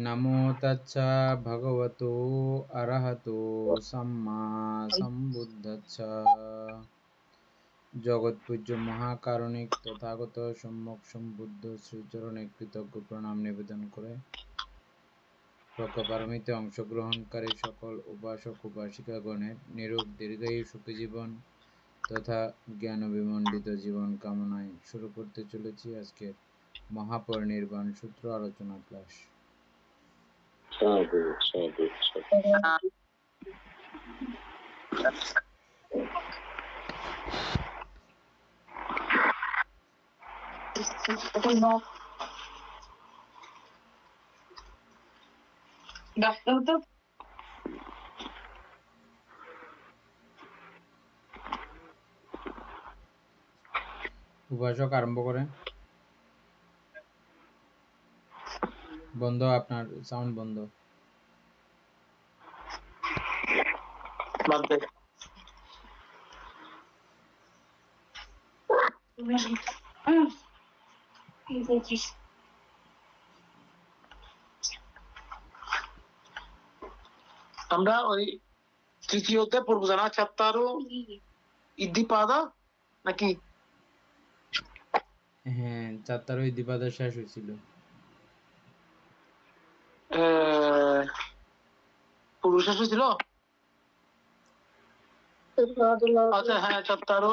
নমো তচ্ছা ভগবতো অরহতো সম্মা সম্বুদ্ধচ্ছ। জগৎপূজ্য মহাকারণিক তথাগত সম্যক সম্বুদ্ধ শ্রীচরণে কৃতজ্ঞ প্রণাম নিবেদন করে প্রজ্ঞাপারমিতে অংশগ্রহণকারী সকল উপাসক উপাসিকাগণের নিরোগ দীর্ঘায়ু সুখী জীবন তথা জ্ঞান বিমণ্ডিত জীবন কামনায় শুরু করতে চলেছি আজকের মহাপরিনির্বাণ সূত্র আলোচনা ক্লাস। সাধু সাধু সাধু। উপাসক আরম্ভ করেন। বন্ধ, আপনার সাউন্ড বন্ধ। আমরা ওই তৃতীয়তে পড়বো জানা চাপ্তারও ইদ্দিপাদা নাকি? হ্যাঁ, চারটার ওই দ্বিপাদের শেষ হয়েছিল। পূর্ব শেষ হয়েছিল। আচ্ছা হ্যাঁ, চাপ্তারও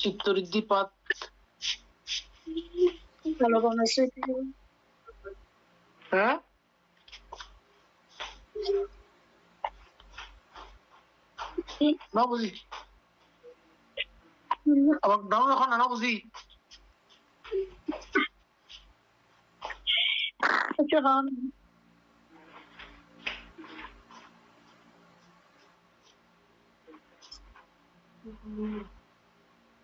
চিত্তরিদ্দিপাদ। হ্যাঁ না বুঝি আবার ডাউন এখন না বুঝি।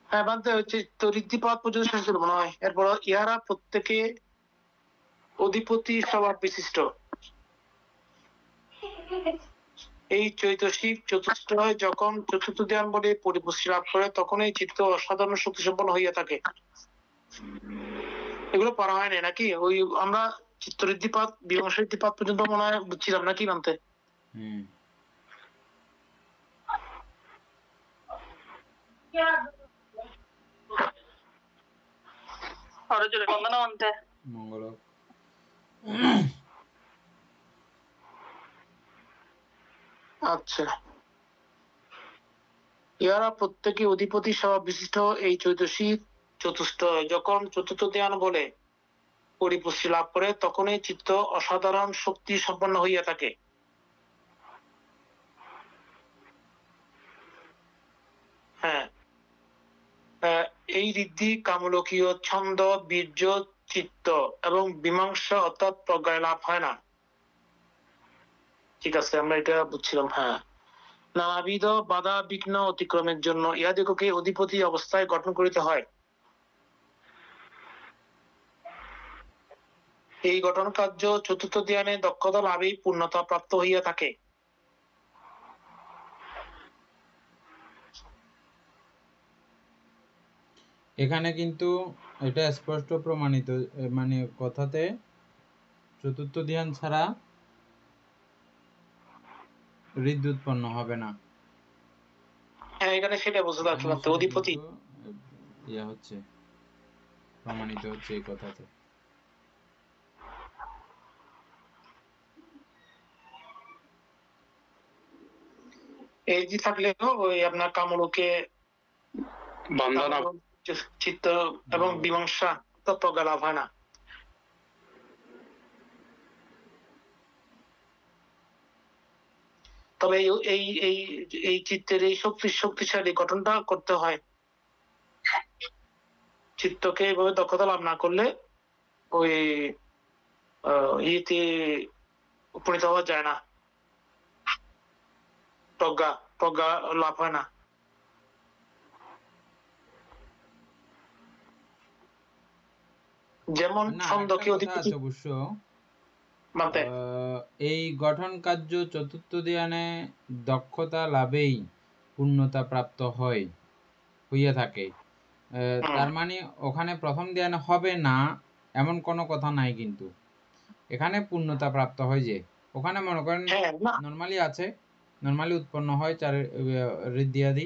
হ্যাঁ বানতে হচ্ছে চিত্তরিদ্দিপাদ পর্যন্ত শেষ ছিল মনে হয়। এরপর ইহারা প্রত্যেকে অধিপতি স্বভাব বিশিষ্ট। এই চৈতসিক চতুষ্টয় যখন চতুর্থ ধ্যান বলে পরিপুষ্টি লাভ করে তখন এই চিত্ত অসাধারণ শক্তি সম্পন্ন হইয়া থাকে। এগুলো পড়া হয় না নাকি? ওই আমরা চিত্তরিদ্দিপাদ বিমর্ষিদ্দিপাদ পর্যন্ত মনে হয় বুঝছিলাম নাকি মানতে? মঙ্গল। আচ্ছা, ইহারা প্রত্যেকে অধিপতি স্বভাব বিশিষ্ট। এই চৈতসিক চতুষ্টয় যখন চতুর্থ ধ্যান বলে পরিপুষ্টি লাভ করে তখন এই চিত্ত অসাধারণ শক্তি সম্পন্ন হইয়া থাকে। হ্যাঁ, এই ঋদ্ধি কামলোকীয় ছন্দ বীর্য চিত্ত এবং মীমাংসা অর্থাৎ প্রজ্ঞায় লাভ হয় না। ঠিক আছে, আমরা এটা বুঝছিলাম। হ্যাঁ, নানাবিধ বাধা বিঘ্ন অতিক্রমের জন্য ইহাদিগকে অধিপতি অবস্থায় গঠন করিতে হয়। এই গঠন কার্য চতুর্থ ধ্যানে দক্ষতা লাভেই পূর্ণতা প্রাপ্ত হইয়া থাকে। এখানে কিন্তু এটা স্পষ্ট প্রমাণিত, মানে কথাতে চতুর্থ ধ্যান ছাড়া ঋদ্ধি উৎপন্ন হবে না। হ্যাঁ, এখানে সেটা বুঝতে পারছিলাম। অধিপতি ইয়া হচ্ছে প্রমাণিত হচ্ছে এই কথাতে। এই যে থাকলেও ওই আপনার কামলোকে চিত্ত এবং মীমাংসা প্রজ্ঞা লাভ হয় না। তবে এই এই এই চিত্তের এই শক্তিশালী গঠনটা করতে হয়। চিত্তকে এইভাবে দক্ষতা লাভ না করলে ওই ইয়েতে উপনীত হওয়া যায় না, প্রজ্ঞা লাভ হয় না। যেমন ছন্দকে অধিপতি অবশ্য মানতে এই গঠন কার্য চতুর্থ ধ্যানে দক্ষতা লাভেই পূর্ণতা প্রাপ্ত হইয়া থাকে। তার মানে ওখানে প্রথম ধ্যান হবে না এমন কোনো কথা নাই কিন্তু। এখানে পূর্ণতা প্রাপ্ত হয় যে, ওখানে মনে করেন হ্যাঁ না নরমালি আছে, নরমালি উৎপন্ন হয় চার ঋদ্ধিয়াদি,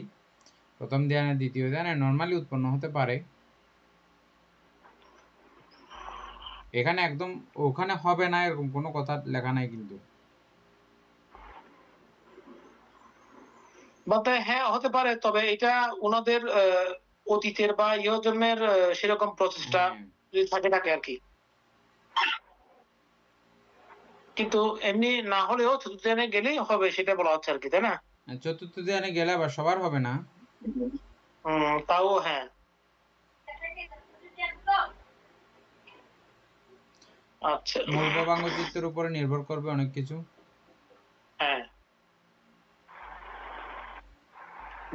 প্রথম ধ্যানে দ্বিতীয় ধ্যানে নরমালি উৎপন্ন হতে পারে। এখানে একদম ওখানে হবে না এরকম কোনো কথা লেখা নাই কিন্তু। বলতে হ্যাঁ হতে পারে, তবে এটা ওনাদের অতীতের বা জন্মের সেরকম প্রচেষ্টা হ্যাঁ, যদি থাকে আর কি। কিন্তু এমনি না হলেও চতুর্থ ধ্যানে গেলেই হবে সেটা বলা হচ্ছে আর কি, তাই না? চতুর্থ ধ্যানে গেলে আবার সবার হবে না। তাও হ্যাঁ। আচ্ছা। মূল ভবাঙ্গ চিত্তের উপরে নির্ভর করবে অনেক কিছু। হ্যাঁ,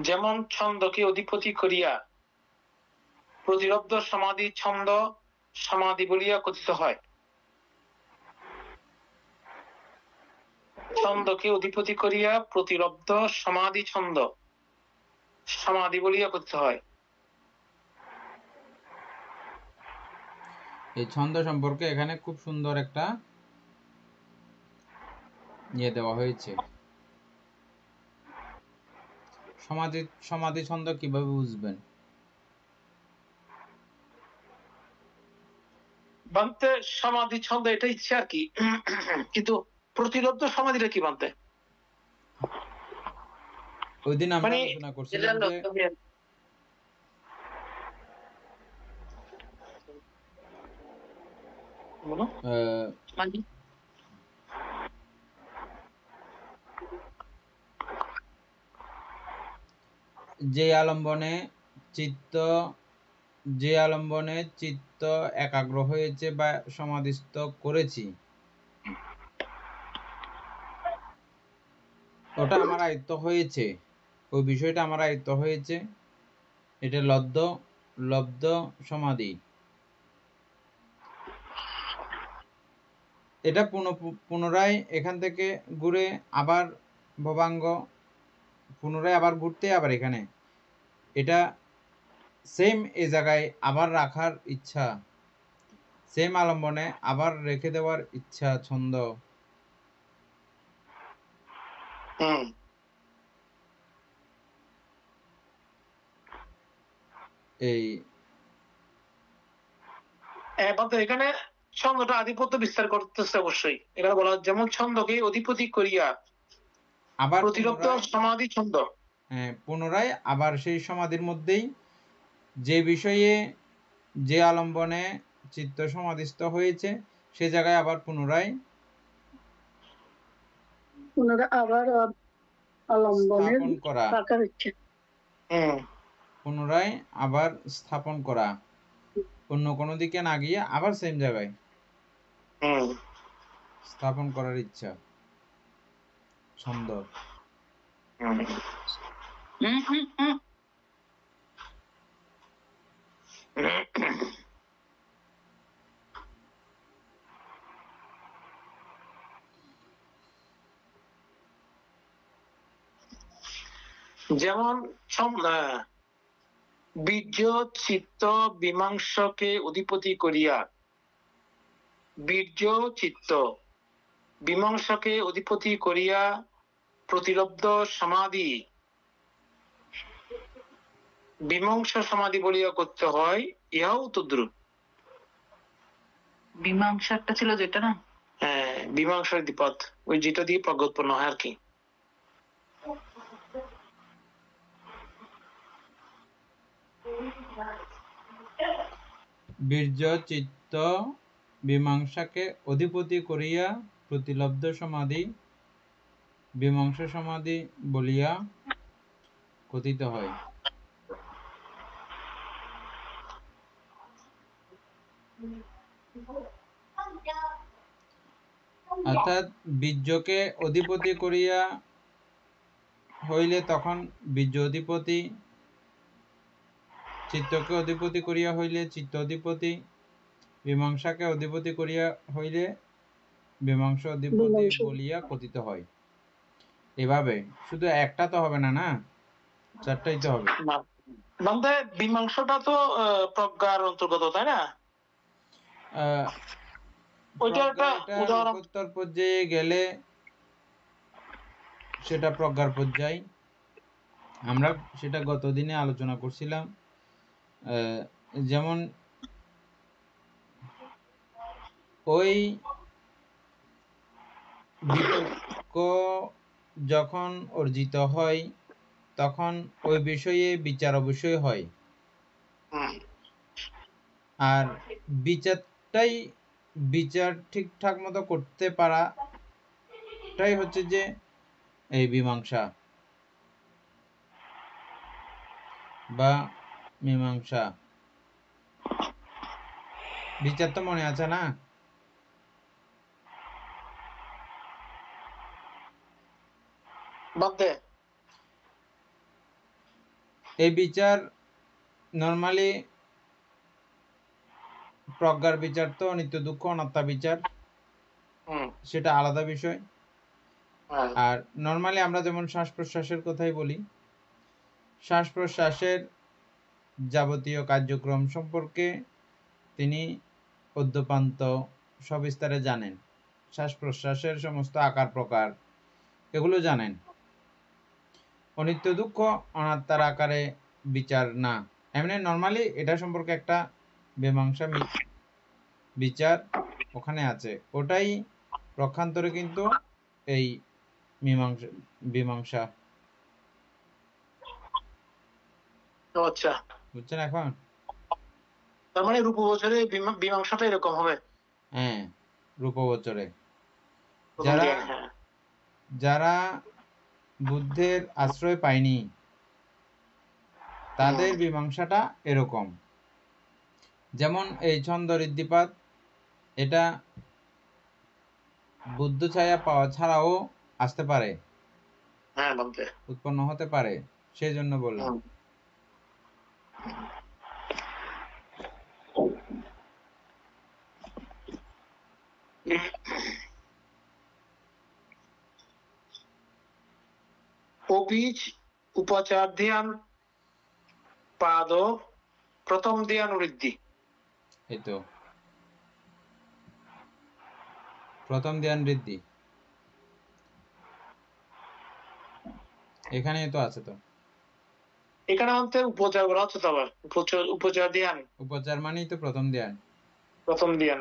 যেমন ছন্দকে অধিপতি করিয়া প্রতিরব্ধ সমাধি ছন্দ সমাধি বলিয়া কথিত হয়। ছন্দকে অধিপতি করিয়া প্রতিরব্ধ সমাধি ছন্দ সমাধি বলিয়া কথিত হয়। এই ছন্দ সম্পর্কে এখানে খুব সুন্দর একটা দেওয়া হয়েছে। সমাধি ছন্দ কিভাবে বুঝবেন? বানতে সমাধি ছন্দ এটা ইচ্ছে আর কি, কিন্তু প্রতিরব্ধ সমাধিটা কি বানতে? ওই দিন আমরা মানে আলোচনা করছিলাম যে যে আলম্বনে চিত্ত একাগ্র হয়েছে বা সমাধিস্থ করেছি, ওটা আমার আয়ত্ত হয়েছে, ওই বিষয়টা আমার আয়ত্ত হয়েছে, এটা লব্ধ সমাধি। এটা পুনরায় এখান থেকে ঘুরে আবার ভবাঙ্গ, পুনরায় আবার ঘুরতে আবার এখানে, এটা সেম এই জায়গায় আবার রাখার ইচ্ছা, সেম আলম্বনে আবার রেখে দেওয়ার ইচ্ছা, ছন্দ। এই এখানে ছন্দটা আধিপত্য বিস্তার করতেছে অবশ্যই। এখানে বলা যেমন ছন্দকে অধিপতি করিয়া আবার প্রতিরব্ধ সমাধি ছন্দ। পুনরায় আবার সেই সমাধির মধ্যেই যে বিষয়ে যে আলম্বনে চিত্ত সমাধিস্থ হয়েছে সে জায়গায় আবার পুনরায় আবার স্থাপন করা, পুনরায় আবার স্থাপন করা, অন্য কোনো দিকে না গিয়ে আবার সেম জায়গায় স্থাপন করার ইচ্ছা, ছন্দ। যেমন বীর্য চিত্ত বিমাংসকে অধিপতি করিয়া বীর্য চিত্ত বিমাংসকে অধিপতি করিয়া প্রতিরব্ধ সমাধি বিমংস সমাধি বলিয়া করতে হয়, ইহাও তদ্রুপ। মীমাংসাটা ছিল যেটা না, হ্যাঁ মীমাংসার দ্বিপদ, ওই যেটা দিয়ে প্রজ্ঞা উৎপন্ন হয় আর কি। বীর্য চিত্ত বিমাংসাকে অধিপতি করিয়া প্রতিলব্ধ সমাধি বিমংস সমাধি বলিয়া কথিত হয়। অর্থাৎ বীর্যকে অধিপতি করিয়া হইলে তখন বীর্য অধিপতি, চিত্তকে অধিপতি করিয়া হইলে চিত্ত অধিপতি, মীমাংসাকে অধিপতি করিয়া হইলে মীমাংস অধিপতি বলিয়া কথিত হয়। এভাবে শুধু একটা তো হবে না, না চারটাই তো হবে। মানে মীমাংসাটা তো প্রজ্ঞার অন্তর্গত, তাই না? ওইটা একটা এটা উদাহরণ। লোকোত্তর পর্যায়ে গেলে সেটা প্রজ্ঞার পর্যায়। আমরা সেটা গত দিনে আলোচনা করছিলাম। যেমন ওই বিতর্ক যখন অর্জিত হয় তখন ওই বিষয়ে বিচার অবশ্যই হয়, হুম, আর বিচার ঠিকঠাক মতো করতে পারাটাই হচ্ছে যে এই মীমাংসা বা মীমাংসা। বিচার তো মনে আছে না? বাদ দে। এই বিচার নর্মালি প্রজ্ঞার বিচার তো নিত্য দুঃখ অনাত্মা বিচার, হুম, সেটা আলাদা বিষয়। হ্যাঁ, আর নর্মালি আমরা যেমন শ্বাস প্রশ্বাসের কথাই বলি, শ্বাস প্রশ্বাসের যাবতীয় কার্যক্রম সম্পর্কে তিনি অদ্যপান্ত সবিস্তারে জানেন। শ্বাস প্রশ্বাসের সমস্ত আকার প্রকার এগুলো জানেন। অনিত্য দুঃখ অনাত্মার আকারে বিচার না, এমনি নর্মালি এটা সম্পর্কে একটা মীমাংসা বিচার ওখানে আছে, ওটাই পক্ষান্তরে কিন্তু এই মীমাংসা। আচ্ছা। বুঝছেন এখন? তার মানে রূপবছরে মীমাংসাটা এরকম হবে। হ্যাঁ, রূপবচরে প্রথম যারা ধ্যান, হ্যাঁ। যারা বুদ্ধের আশ্রয় পায়নি তাদের হুম, মীমাংসাটা এরকম। যেমন এই ছন্দ ঋদ্ধিপাত, এটা বুদ্ধ ছায়া পাওয়া ছাড়াও আসতে পারে, হ্যাঁ, বাদ দে। উৎপন্ন হতে পারে, সেই জন্য বললাম। হুম। অবীজ উপাচার ধ্যান পাদ প্রথম ধ্যান বৃদ্ধি। এই তো প্রথম ধ্যান বৃদ্ধি, এখানেই তো আছে। তো এখানে আমাদের উপচার বলা হচ্ছে, তো আবার উপচার ধ্যান উপচার মানেই তো প্রথম ধ্যান। প্রথম ধ্যান।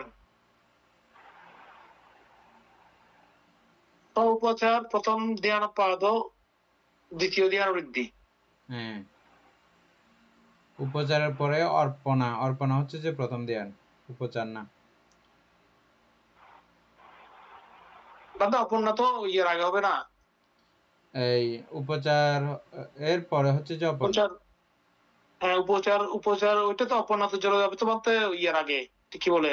তো উপচার প্রথম ধ্যান পাদ দ্বিতীয় ধ্যান বৃদ্ধি। হ্যাঁ, উপচারের পরে অর্পণা, অর্পণা হচ্ছে যে প্রথম ধ্যান, উপচার না। দাদা অপর্ণা তো ইয়ের আগে হবে না? এই উপচার এর পরে হচ্ছে যে অপর্ণা। উপচার, হ্যাঁ, উপচার উপচার ওইটা তো অপর্ণা তো চলে যাবে তো বলতে ইয়ের আগে, ঠিক কি বলে,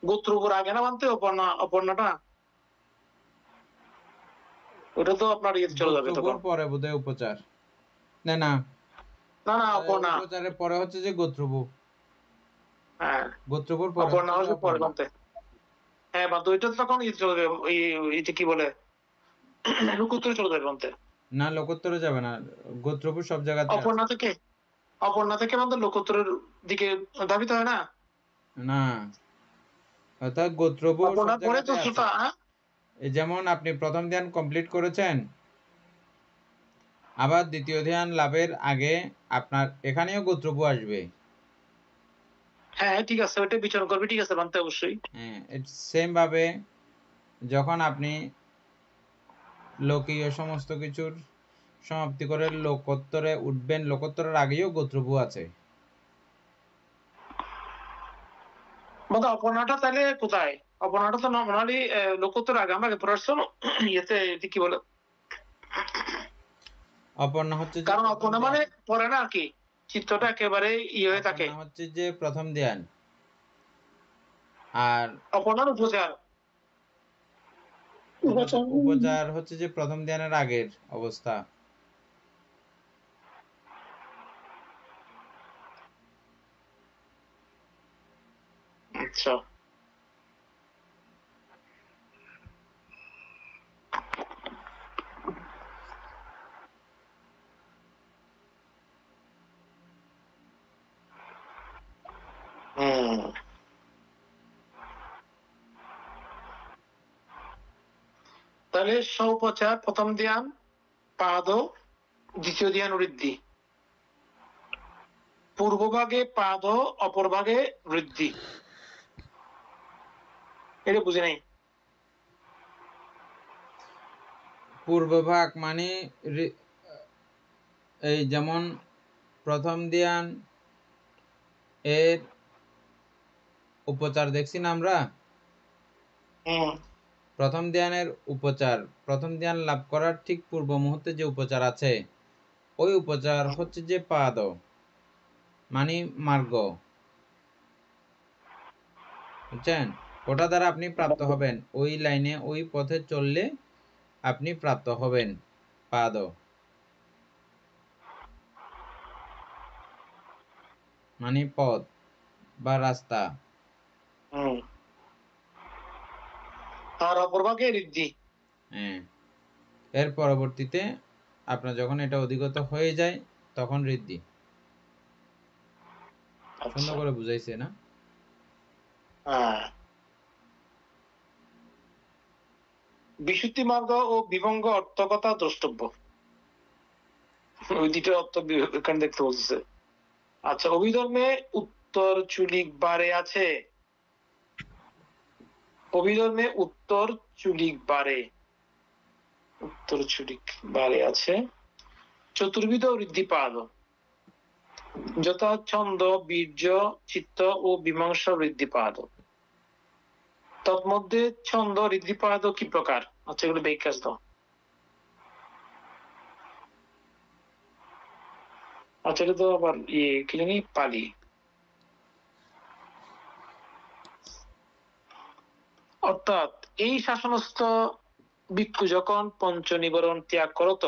গোত্র উপর আগে না মানতে অপর্ণাটা, ওটা তো আপনার ইয়ে চলে যাবে গোত্রপুর তখন। পরে বোধহয় উপচার, না না, না না, অপর্ণা। উপচারের পরে হচ্ছে যে গোত্রপুর, হ্যাঁ, গোত্রপুর পরে অপর্ণা হচ্ছে যে হচ্ছে পরে অপর্ণা। মানতে। হ্যাঁ, বাদ ওইটা তো তখন ইয়ে চলে যাবে, এইটা কি বলে, লুকুত্তরে চলে যাবে মানতে। না, লোকোত্তরে যাবে না, গোত্রপুর সব জায়গাতে আছে। অপর্ণা থেকে, অপর্ণা থেকে মানতে লোকোত্তরের দিকে ধাবিত হয় না? না, অর্থাৎ গোত্রপুর সব অপর্ণার পরে জায়গাতে তো আছে। শ্রোতা, হ্যাঁ? এই যেমন আপনি প্রথম ধ্যান কমপ্লিট করেছেন, আবার দ্বিতীয় ধ্যান লাভের আগে আপনার এখানেও গোত্রপু আসবে। হ্যাঁ, ঠিক আছে, ওইটা বিচার করবে, ঠিক আছে মানতে অবশ্যই। হ্যাঁ, সেম ভাবে যখন আপনি লোকীয় সমস্ত কিছুর সমাপ্তি করে লোকোত্তরে উঠবেন, লোকোত্তরের আগেও গোত্রপু আছে। মানে অপর্ণাটা তাহলে কোথায়? অপর্ণাটা তো নর্মালি লোকোত্তর আগে, আমরা পড়ে আসছো না? ইয়েতে, এটা কি বলে, অপর্ণা হচ্ছে যে কারণ প্রথম অপর্ণা মানে ধ্যান। পরে না আর কি, চিত্রটা একেবারে ইয়ে হয়ে থাকে। অপর্ণা হচ্ছে যে প্রথম ধ্যান, আর অপর্ণার উপচার। উপচার হচ্ছে যে প্রথম ধ্যানের আগের অবস্থা। আচ্ছা। তাহলে সৌপচার প্রথম ধ্যান পাদ, দ্বিতীয় ধ্যান বৃদ্ধি, পূর্বভাগে পাদ, অপর ভাগে বৃদ্ধি। এটা বুঝে নাই। পূর্বভাগ মানে এই যেমন প্রথম ধ্যান এর উপচার দেখছি না আমরা। প্রথম ধ্যানের উপচার, প্রথম ধ্যান লাভ করার ঠিক পূর্ব মুহূর্তে যে উপচার আছে, ওই উপচার হচ্ছে যে পাদ মানে মার্গ, বুঝছেন? ওটা দ্বারা আপনি প্রাপ্ত হবেন, ওই লাইনে ওই পথে চললে আপনি প্রাপ্ত হবেন পাদ, মানে পথ বা রাস্তা। আর অপর ভাগে ঋদ্ধি। হ্যাঁ, এর পরবর্তীতে আপনার যখন এটা অধিগত হয়ে যায় তখন ঋদ্ধি। সুন্দর করে বুঝাইছে না? বিশুদ্ধি মার্গ ও বিভঙ্গ অর্থকতা দ্রষ্টব্য, ওই দুইটার অর্থ এখানে দেখতে বলতেছে। আচ্ছা, অভিধর্মে উত্তর চুলিক বারে আছে, অভিধর্মে উত্তর চুলিক বারে, উত্তর চুলিক বারে আছে চতুর্বিধ ঋদ্ধিপাদ, যথা ছন্দ, বীর্য, চিত্ত ও মীমাংসা ঋদ্ধিপাদ। তন্মধ্যে ছন্দ ঋদ্ধিপাদ কি প্রকার? আচ্ছা, এগুলো ব্যাখ্যা দাও। আচ্ছা, এটা তো আবার কি জানি পালি। অর্থাৎ এই শাসনস্থ ভিক্ষু যখন পঞ্চ নিবরণ ত্যাগ করত,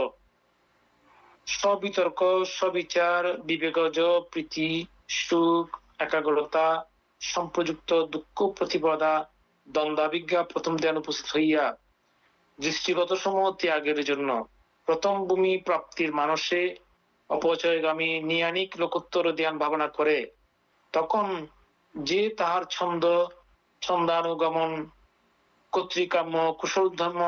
সবিতর্ক, সবিচার, বিবেকজ, প্রীতি, সুখ, একাগ্রতা, সম্প্রযুক্ত দুঃখ প্রতিপদা, দ্বন্দ্বাভিজ্ঞা প্রথম ধ্যান উপস্থিত হইয়া দৃষ্টিগত সমূহ ত্যাগের জন্য প্রথম ভূমি প্রাপ্তির মানসে অপচয়গামী নিয়ানিক লোকোত্তর ধ্যান ভাবনা করে, তখন যে তাহার ছন্দ, ছন্দানুগমন কর্তৃকাম্য কুশল ধর্ম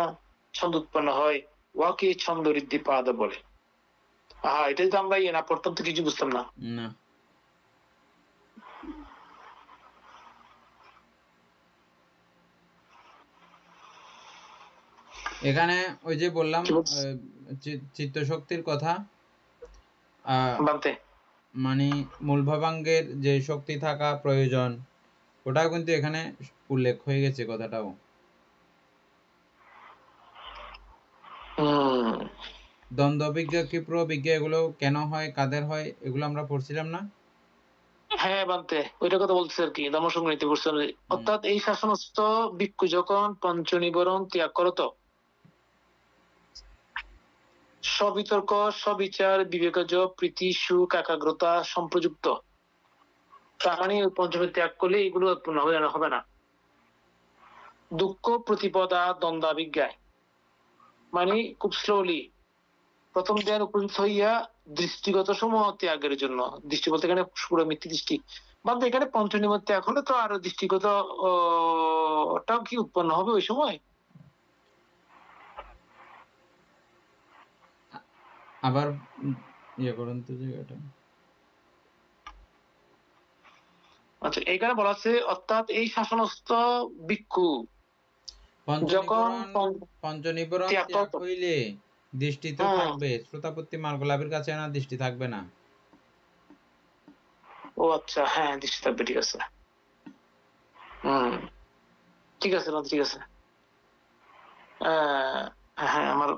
ছন্দ উৎপন্ন হয়, উহাকে ছন্দ ঋদ্ধিপাদ বলে। এটা তো আমরা না পড়তাম তো কিছু বুঝতাম না। এখানে ওই যে বললাম চিত্ত শক্তির কথা, মানে মূল ভবাঙ্গের যে শক্তি থাকা প্রয়োজন, ওটাও কিন্তু এখানে উল্লেখ হয়ে গেছে কথাটাও। দ্বন্দ্ব বিজ্ঞা, ক্ষিপ্র বিজ্ঞা, এগুলো কেন হয়, কাদের হয়, এগুলো আমরা পড়ছিলাম না? হ্যাঁ বান্তে, ওইটা কথা বলছে আর কি, ধর্মসংহিতা পড়ছে। অর্থাৎ এই শাসনস্থ ভিক্ষু যখন পঞ্চ নিবরণ ত্যাগ করত, সবিতর্ক, সবিচার, বিবেকজ, প্রীতি, সুখ, একাগ্রতা, সম্প্রযুক্ত, তার মানে পঞ্চমী ত্যাগ করলে এগুলো উৎপন্ন হবে না। দুঃখ প্রতিপদা, দ্বন্দ্বাভিজ্ঞায়, মানে খুব স্লোলি প্রথম ধ্যান উপস্থিত হইয়া দৃষ্টিগত সমূহ ত্যাগের জন্য, দৃষ্টি বলতে এখানে পুরো মিথ্যে দৃষ্টি বাদ, এখানে পঞ্চনিবর ত্যাগ হলে তো আরো দৃষ্টিগত ওটাও কি উৎপন্ন হবে ওই সময়? আবার করুন তো জায়গাটা। আচ্ছা, এখানে বলা আছে অর্থাৎ এই শাসনস্থ ভিক্ষু যখন পঞ্চনিবরণ ত্যাগ হইলে দৃষ্টি তো থাকবে, শ্রোতাপত্তি মার্গ লাভের কাছে না, দৃষ্টি থাকবে না। ও আচ্ছা, হ্যাঁ দৃষ্টি থাকবে, ঠিক আছে। ঠিক আছে না, ঠিক আছে। হ্যাঁ, আমার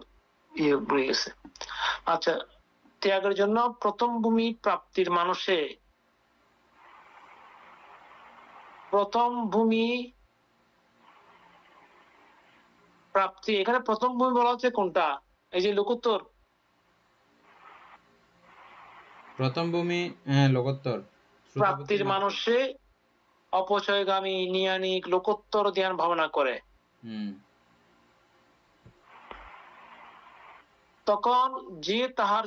বুঝে গেছে। আচ্ছা, ত্যাগের জন্য প্রথম ভূমি প্রাপ্তির মানুষে, প্রথম ভূমি প্রাপ্তি, এখানে প্রথম ভূমি বলা হচ্ছে কোনটা? এই যে লোকোত্তর প্রথম ভূমি, লোকোত্তর প্রাপ্তির মানুষে অপচয়গামী নিয়ানিক লোকোত্তর ধ্যান ভাবনা করে, তখন যে তাহার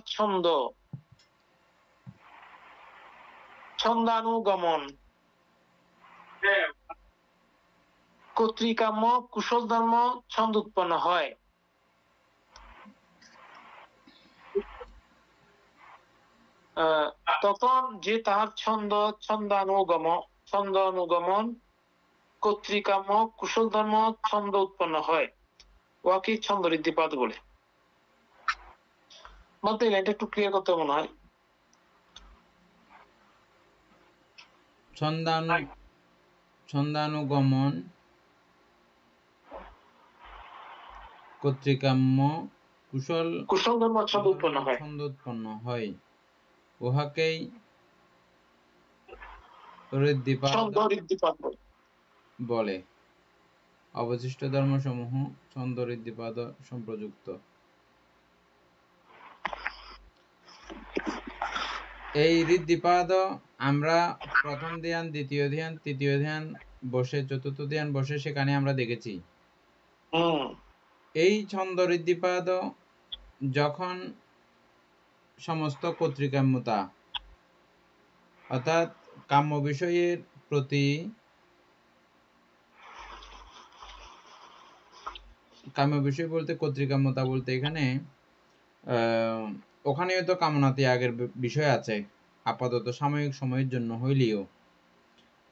ছন্দানুগমন কর্তৃকাম্য কুশল ধর্ম ছন্দ উৎপন্ন হয়। তখন যে তাহার ছন্দানুগমন কর্তৃকাম্য কুশল ধর্ম ছন্দ উৎপন্ন হয়, উহাকে ছন্দ ঋদ্ধিপাদ বলে। বলতে এই লাইনটা একটু ক্লিয়ার করতে মনে হয়। ছন্দানুগমন কর্তৃকাম্য কুশল ধর্ম ছন্দ উৎপন্ন হয়, ছন্দ উৎপন্ন হয়, উহাকেই ঋদ্ধিপাদ বলে। অবশিষ্ট ধর্মসমূহ ছন্দ ঋদ্ধিপাদ সম্প্রযুক্ত। এই ঋদ্ধিপাদ আমরা প্রথম ধ্যান, দ্বিতীয় ধ্যান, তৃতীয় ধ্যান বসে, চতুর্থ ধ্যান বসে সেখানে আমরা দেখেছি। এই ছন্দ ঋদ্ধিপাদ যখন সমস্ত কর্তৃকাম্যতা অর্থাৎ কাম্য বিষয়ের প্রতি, কাম্য বিষয় বলতে কর্তৃকাম্যতা বলতে এখানে ওখানে হয়তো কামনা ত্যাগের বিষয় আছে আপাতত সাময়িক সময়ের জন্য হইলেও,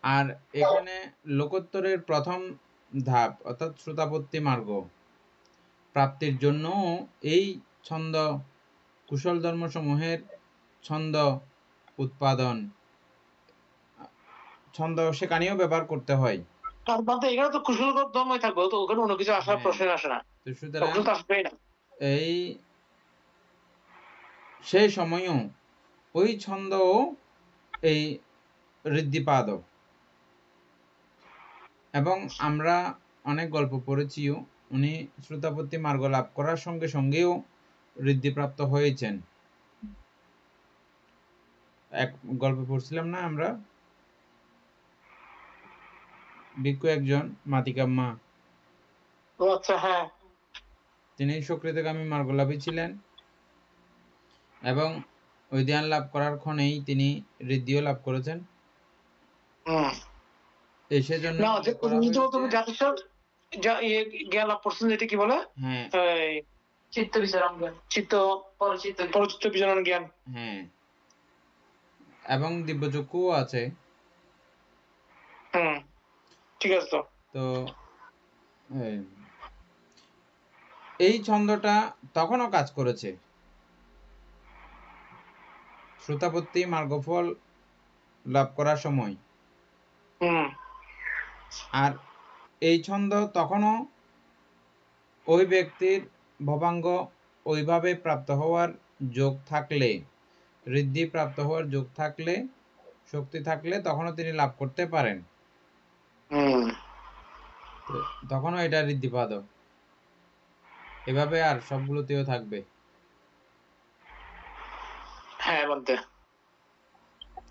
আর এখানে লোকোত্তরের প্রথম ধাপ অর্থাৎ শ্রোতাপত্তি মার্গ প্রাপ্তির জন্য এই ছন্দ কুশল ধর্মসমূহের ছন্দ উৎপাদন, ছন্দ সেখানেও ব্যবহার করতে হয়। তার মধ্যে এখানে তো কুশল ধর্মই থাকবে, তো ওখানে অন্য কিছু আসার প্রশ্ন আসে না, তো সুতরাং আসবেই না। এই সেই সময়ও ওই ছন্দ এই ঋদ্ধিপাদ, এবং আমরা অনেক গল্প পড়েছিও, উনি শ্রোতাপত্তি মার্গ লাভ করার সঙ্গে সঙ্গেও ঋদ্ধিপ্রাপ্ত হয়েছেন। এক গল্প পড়ছিলাম না আমরা, ভিক্ষু একজন মাতিকাম্মা, আচ্ছা হ্যাঁ, তিনি সুকৃতগামী মার্গলাভী ছিলেন এবং ওই ধ্যান লাভ করার ক্ষণেই তিনি ঋদ্ধিও লাভ করেছেন। সেজন্য জ্ঞান লাভ করছেন, যেটা কি বলে, হ্যাঁ চিত্ত বিচারণ জ্ঞান, পরচিত্ত বিচারণ জ্ঞান, হ্যাঁ, এবং দিব্যচক্ষুও আছে। ঠিক আছে। তো এই ছন্দটা তখনও কাজ করেছে শ্রোতাপত্তি মার্গফল লাভ করার সময়, আর এই ছন্দ তখনও ওই ব্যক্তির ভবাঙ্গ ওইভাবে প্রাপ্ত হওয়ার যোগ থাকলে, ঋদ্ধি প্রাপ্ত হওয়ার যোগ থাকলে, শক্তি থাকলে তখনও তিনি লাভ করতে পারেন। তখনও এটা ঋদ্ধিপাদ, এভাবে আর সবগুলোতেও থাকবে। হ্যাঁ, বলতে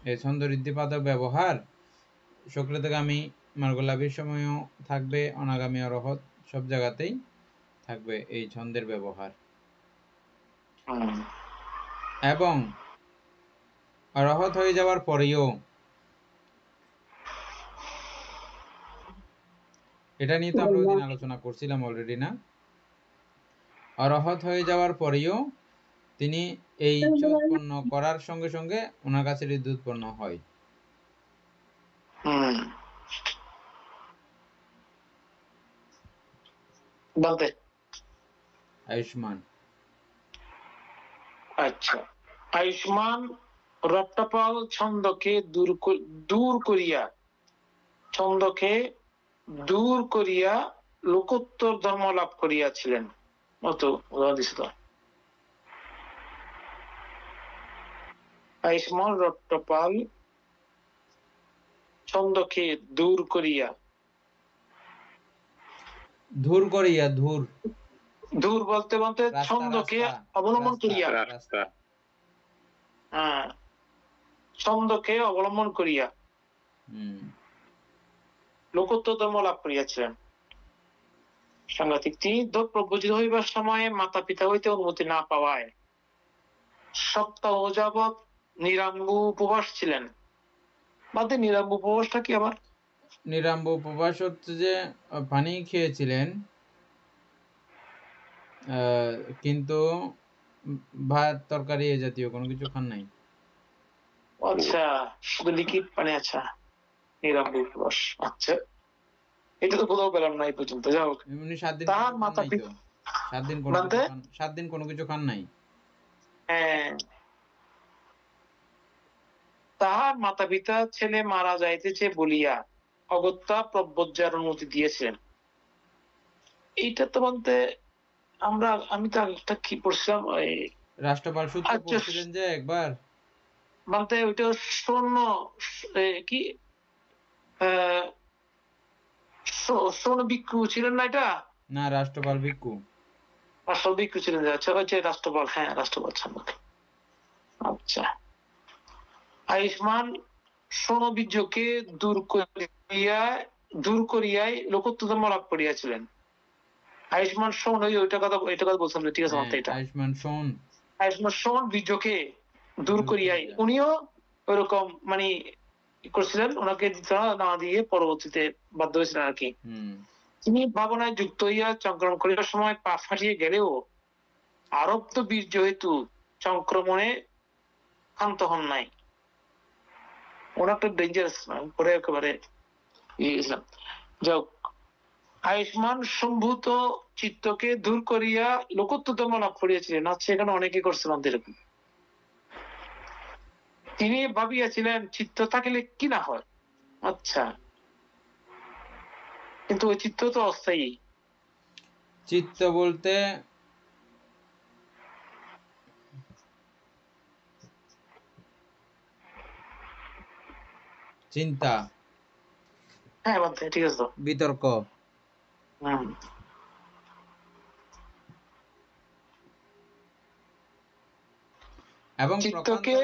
এই ছন্দ ঋদ্ধিপাদ ব্যবহার সুকৃতগামী মার্গলাভীর সময়ও থাকবে, অনাগামী অরহত সব জায়গাতেই থাকবে এই ছন্দের ব্যবহার। এবং অরহত হয়ে যাওয়ার পরেও, এটা নিয়ে তো আমরা ওইদিন আলোচনা করছিলাম অলরেডি না, অরহত হয়ে যাওয়ার পরেও তিনি এই ইচ্ছা উৎপন্ন করার সঙ্গে সঙ্গে ওনার কাছে ঋদ্ধি উৎপন্ন হয়। বলতে আয়ুষ্মান, আচ্ছা, আয়ুষ্মান রক্তপাল ছন্দকে দূর করিয়া লোকোত্তর ধর্ম লাভ করিয়াছিলেন। আয়ুষ্মান রক্তপাল ছন্দকে দূর বলতে বলতে ছন্দকে অবলম্বন করিয়া, ছন্দকে অবলম্বন করিয়া লোকোত্তর ধর্ম লাভ করিয়াছিলেন। সাংঘাতিক। তিনি প্রব্রজিত হইবার সময়ে মাতা পিতা হইতে অনুমতি না পাওয়ায় সপ্তাহ যাবৎ নিরাঙ্গ উপবাস ছিলেন। বাদে নিরাঙ্গ উপবাসটা কি আবার? নিরাম্ব উপবাস হচ্ছে যে পানি খেয়েছিলেন, কিন্তু ভাত তরকারি এ জাতীয় কোনো কিছু খান নাই। আচ্ছা, শুধু লিকুইড পানি। আচ্ছা, নিরাম্ব উপবাস। আচ্ছা, এটা তো কোথাও পেলাম না এই পর্যন্ত। যাই হোক, এমনি 7 দিন তাহার কিছু খান মাতা নাই তো? 7 দিন কোনো মানতে কিছু খান, 7 দিন কোনো কিছু খান নাই? হ্যাঁ, তাহার মাতা পিতা ছেলে মারা যাইতেছে বলিয়া অগত্যা প্রব্রজ্যার অনুমতি দিয়েছিলেন। এইটা তো বলতে আমি তো একটা কি পড়ছিলাম ওই, রাষ্ট্রপাল সূত্র আচ্ছা, পড়ছিলেন যে একবার? বলতে ওইটা শূন্য কি আহ শোন ভিক্ষু ছিলেন না এটা? না, রাষ্ট্রপাল ভিক্ষু। রাষ্ট্র ভিক্ষু ছিলেন যে, আচ্ছা ওই যে রাষ্ট্রপাল, হ্যাঁ রাষ্ট্রপাল সম্মুখে। আচ্ছা, আয়ুষ্মান শোণবীর্যকে দূর করিয়াই লোকোত্তর ধর্ম লাভ করিয়াছিলেন। আয়ুষ্মান শোন ওই ওইটা কথা বলছিলাম, ঠিক আছে হ্যাঁ, মাত্র এটা। আয়ুষ্মান শোন আয়ুষ্মান শোন বীর্যকে দূর দূর করিয়াই করিয়া। উনিও ওইরকম মানে করছিলেন, ওনাকে দিতে না দিয়ে পরবর্তীতে বাধ্য হয়েছিলেন আর কি। হুম। তিনি ভাবনায় যুক্ত হইয়া সংক্রমণ করিবার সময় পা ফাটিয়ে গেলেও আরব্ধ বীর্য হেতু সংক্রমণে ক্ষান্ত হন নাই। ওরা একটা ডেঞ্জারাস পরে একেবারে গেছিলাম। যাক, আয়ুষ্মান সম্ভূত চিত্তকে দূর করিয়া লোকোত্তর ধর্ম লাভ করিয়াছিলেন। আচ্ছা, এখানে অনেকে করছিলাম এরকম। তিনি ভাবিয়াছিলেন চিত্ত থাকিলে কি না হয়। আচ্ছা, কিন্তু ওই চিত্ত তো অস্থায়ী। চিত্ত বলতে চিন্তা, হ্যাঁ বলতে ঠিক আছে তো। বিতর্ক। হম, এবং চিত্তকে